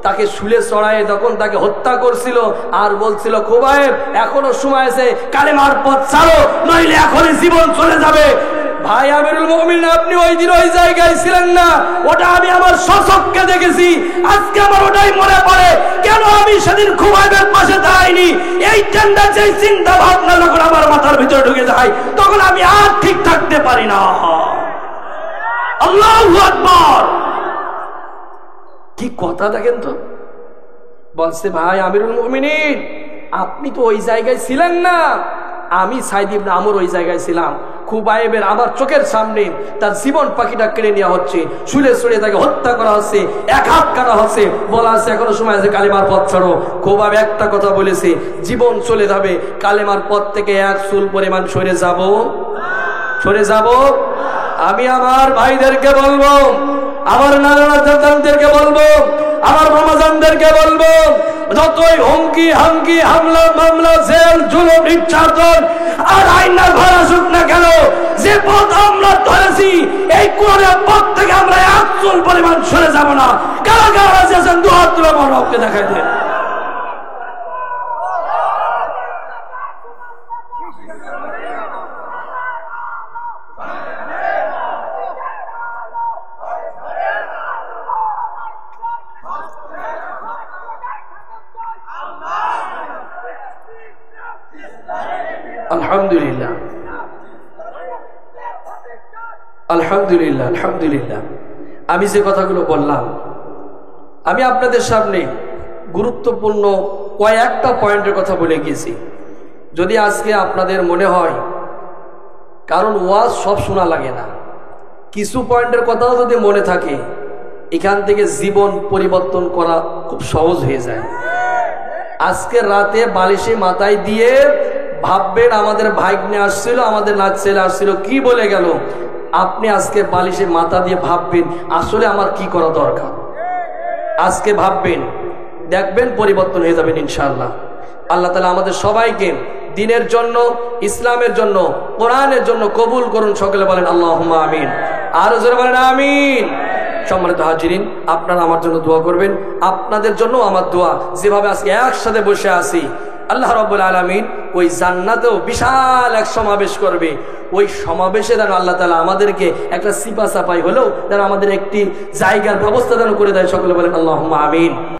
তাকে শুলে চড়ায় তখন তাকে হত্যা করছিল, আর বলছিল খুবাইব এখনো সময় আছে, কালেমার পথ ছাড়ো, নইলে এখনই জীবন চলে যাবে। ভাই আমিরুল মুমিনিন, আপনি ওই দিন ওই জায়গায় ছিলেন না, ওটা আমি আমার সচক্ষে দেখেছি। আজকে আমার ওটাই মনে পড়ে, কেন আমি সেদিন খুবাইবের পাশে দাঁড়াইনি। এই টেন্ডেন্সি চিন্তা ভাবনা যখন আমার মাথার ভিতরে ঢুকে যায়, তখন আমি আর ঠিক থাকতে পারি না। আল্লাহু আকবার। কি কথা দেখেন তো। বলছে, ভাই আমিরুল মুমিনিন, আপনি তো ওই জায়গায় ছিলেন না, আমি সাইদ ইবনে আমর ওই জায়গায় ছিলাম। খুবাইবের আমার চোখের সামনে তার জীবন পাখিটা কেড়ে নেওয়া হচ্ছে, শুলে শুলে তাকে হত্যা করা হচ্ছে, এক হাত কাটা হচ্ছে, বলা আছে এখনো সময় আছে, কালেমার পথ ছাড়ো। খুবাইব একটা কথা বলেছে, জীবন চলে যাবে, কালেমার পথ থেকে এক চুল পরিমাণ সরে যাব, সরে যাব। আমি আমার ভাইদেরকে বলবো, আমার নানাদেরকে বলবো, আমার রমজানদেরকে বলবো, যতই হুমকি হামকি হামলা মামলা জেল জুলুম নির্যাতন আর আইনার ঘর আসুক না কেন, যে পথ আমরা ধরেছি এই কোরআনের পথ থেকে আমরা এক চুল পরিমাণ সরে যাব না। কারা কারা আছেন দু হাত তুলে আমার রবকে দেখাই দেন। আলহামদুলিল্লাহ, আলহামদুলিল্লাহ, আলহামদুলিল্লাহ। আমি যে কথাগুলো বললাম, আমি আপনাদের সামনে গুরুত্বপূর্ণ কয়েকটা পয়েন্টের কথা বলে গেছি। যদি আজকে আপনাদের মনে হয়, কারণ ওয়াজ সব শোনা লাগে না, কিছু পয়েন্টের কথাও যদি মনে থাকে, এখান থেকে জীবন পরিবর্তন করা খুব সহজ হয়ে যায়। আজকে রাতে বালিশে মাথায় দিয়ে ভাববেন আমাদের ভাগ্নে আসছিল, আমাদের নাচ ছেলে আসছিল, কি বলে গেল। আপনি আজকে বালিশে মাথা দিয়ে ভাববেন আসলে আমার কি করা দরকার। আজকে ভাববেন, দেখবেন পরিবর্তন হয়ে যাবেন ইনশাআল্লাহ। আল্লাহ তাআলা আমাদের সবাইকে দ্বীনের জন্য, ইসলামের জন্য, কোরআনের জন্য কবুল করুন। সকলে বলেন আল্লাহুম্মা আমিন। আরো জোরে বলেন আমিন। সম্মানিত হাজিরিন, আপনারা আমার জন্য দোয়া করবেন, আপনাদের জন্য আমার দোয়া। যেভাবে আজকে একসাথে বসে আছি, আল্লাহ রাব্বুল আলামিন ওই জান্নাতেও বিশাল এক সমাবেশ করবে। ওই সমাবেশে যেন আল্লাহ তাআলা আমাদেরকে একটা সিপা সাপাই হলেও যেন আমাদের একটি জায়গার ব্যবস্থা যেন করে দেয়। সকলে বলেন আল্লাহুম্মা আমিন।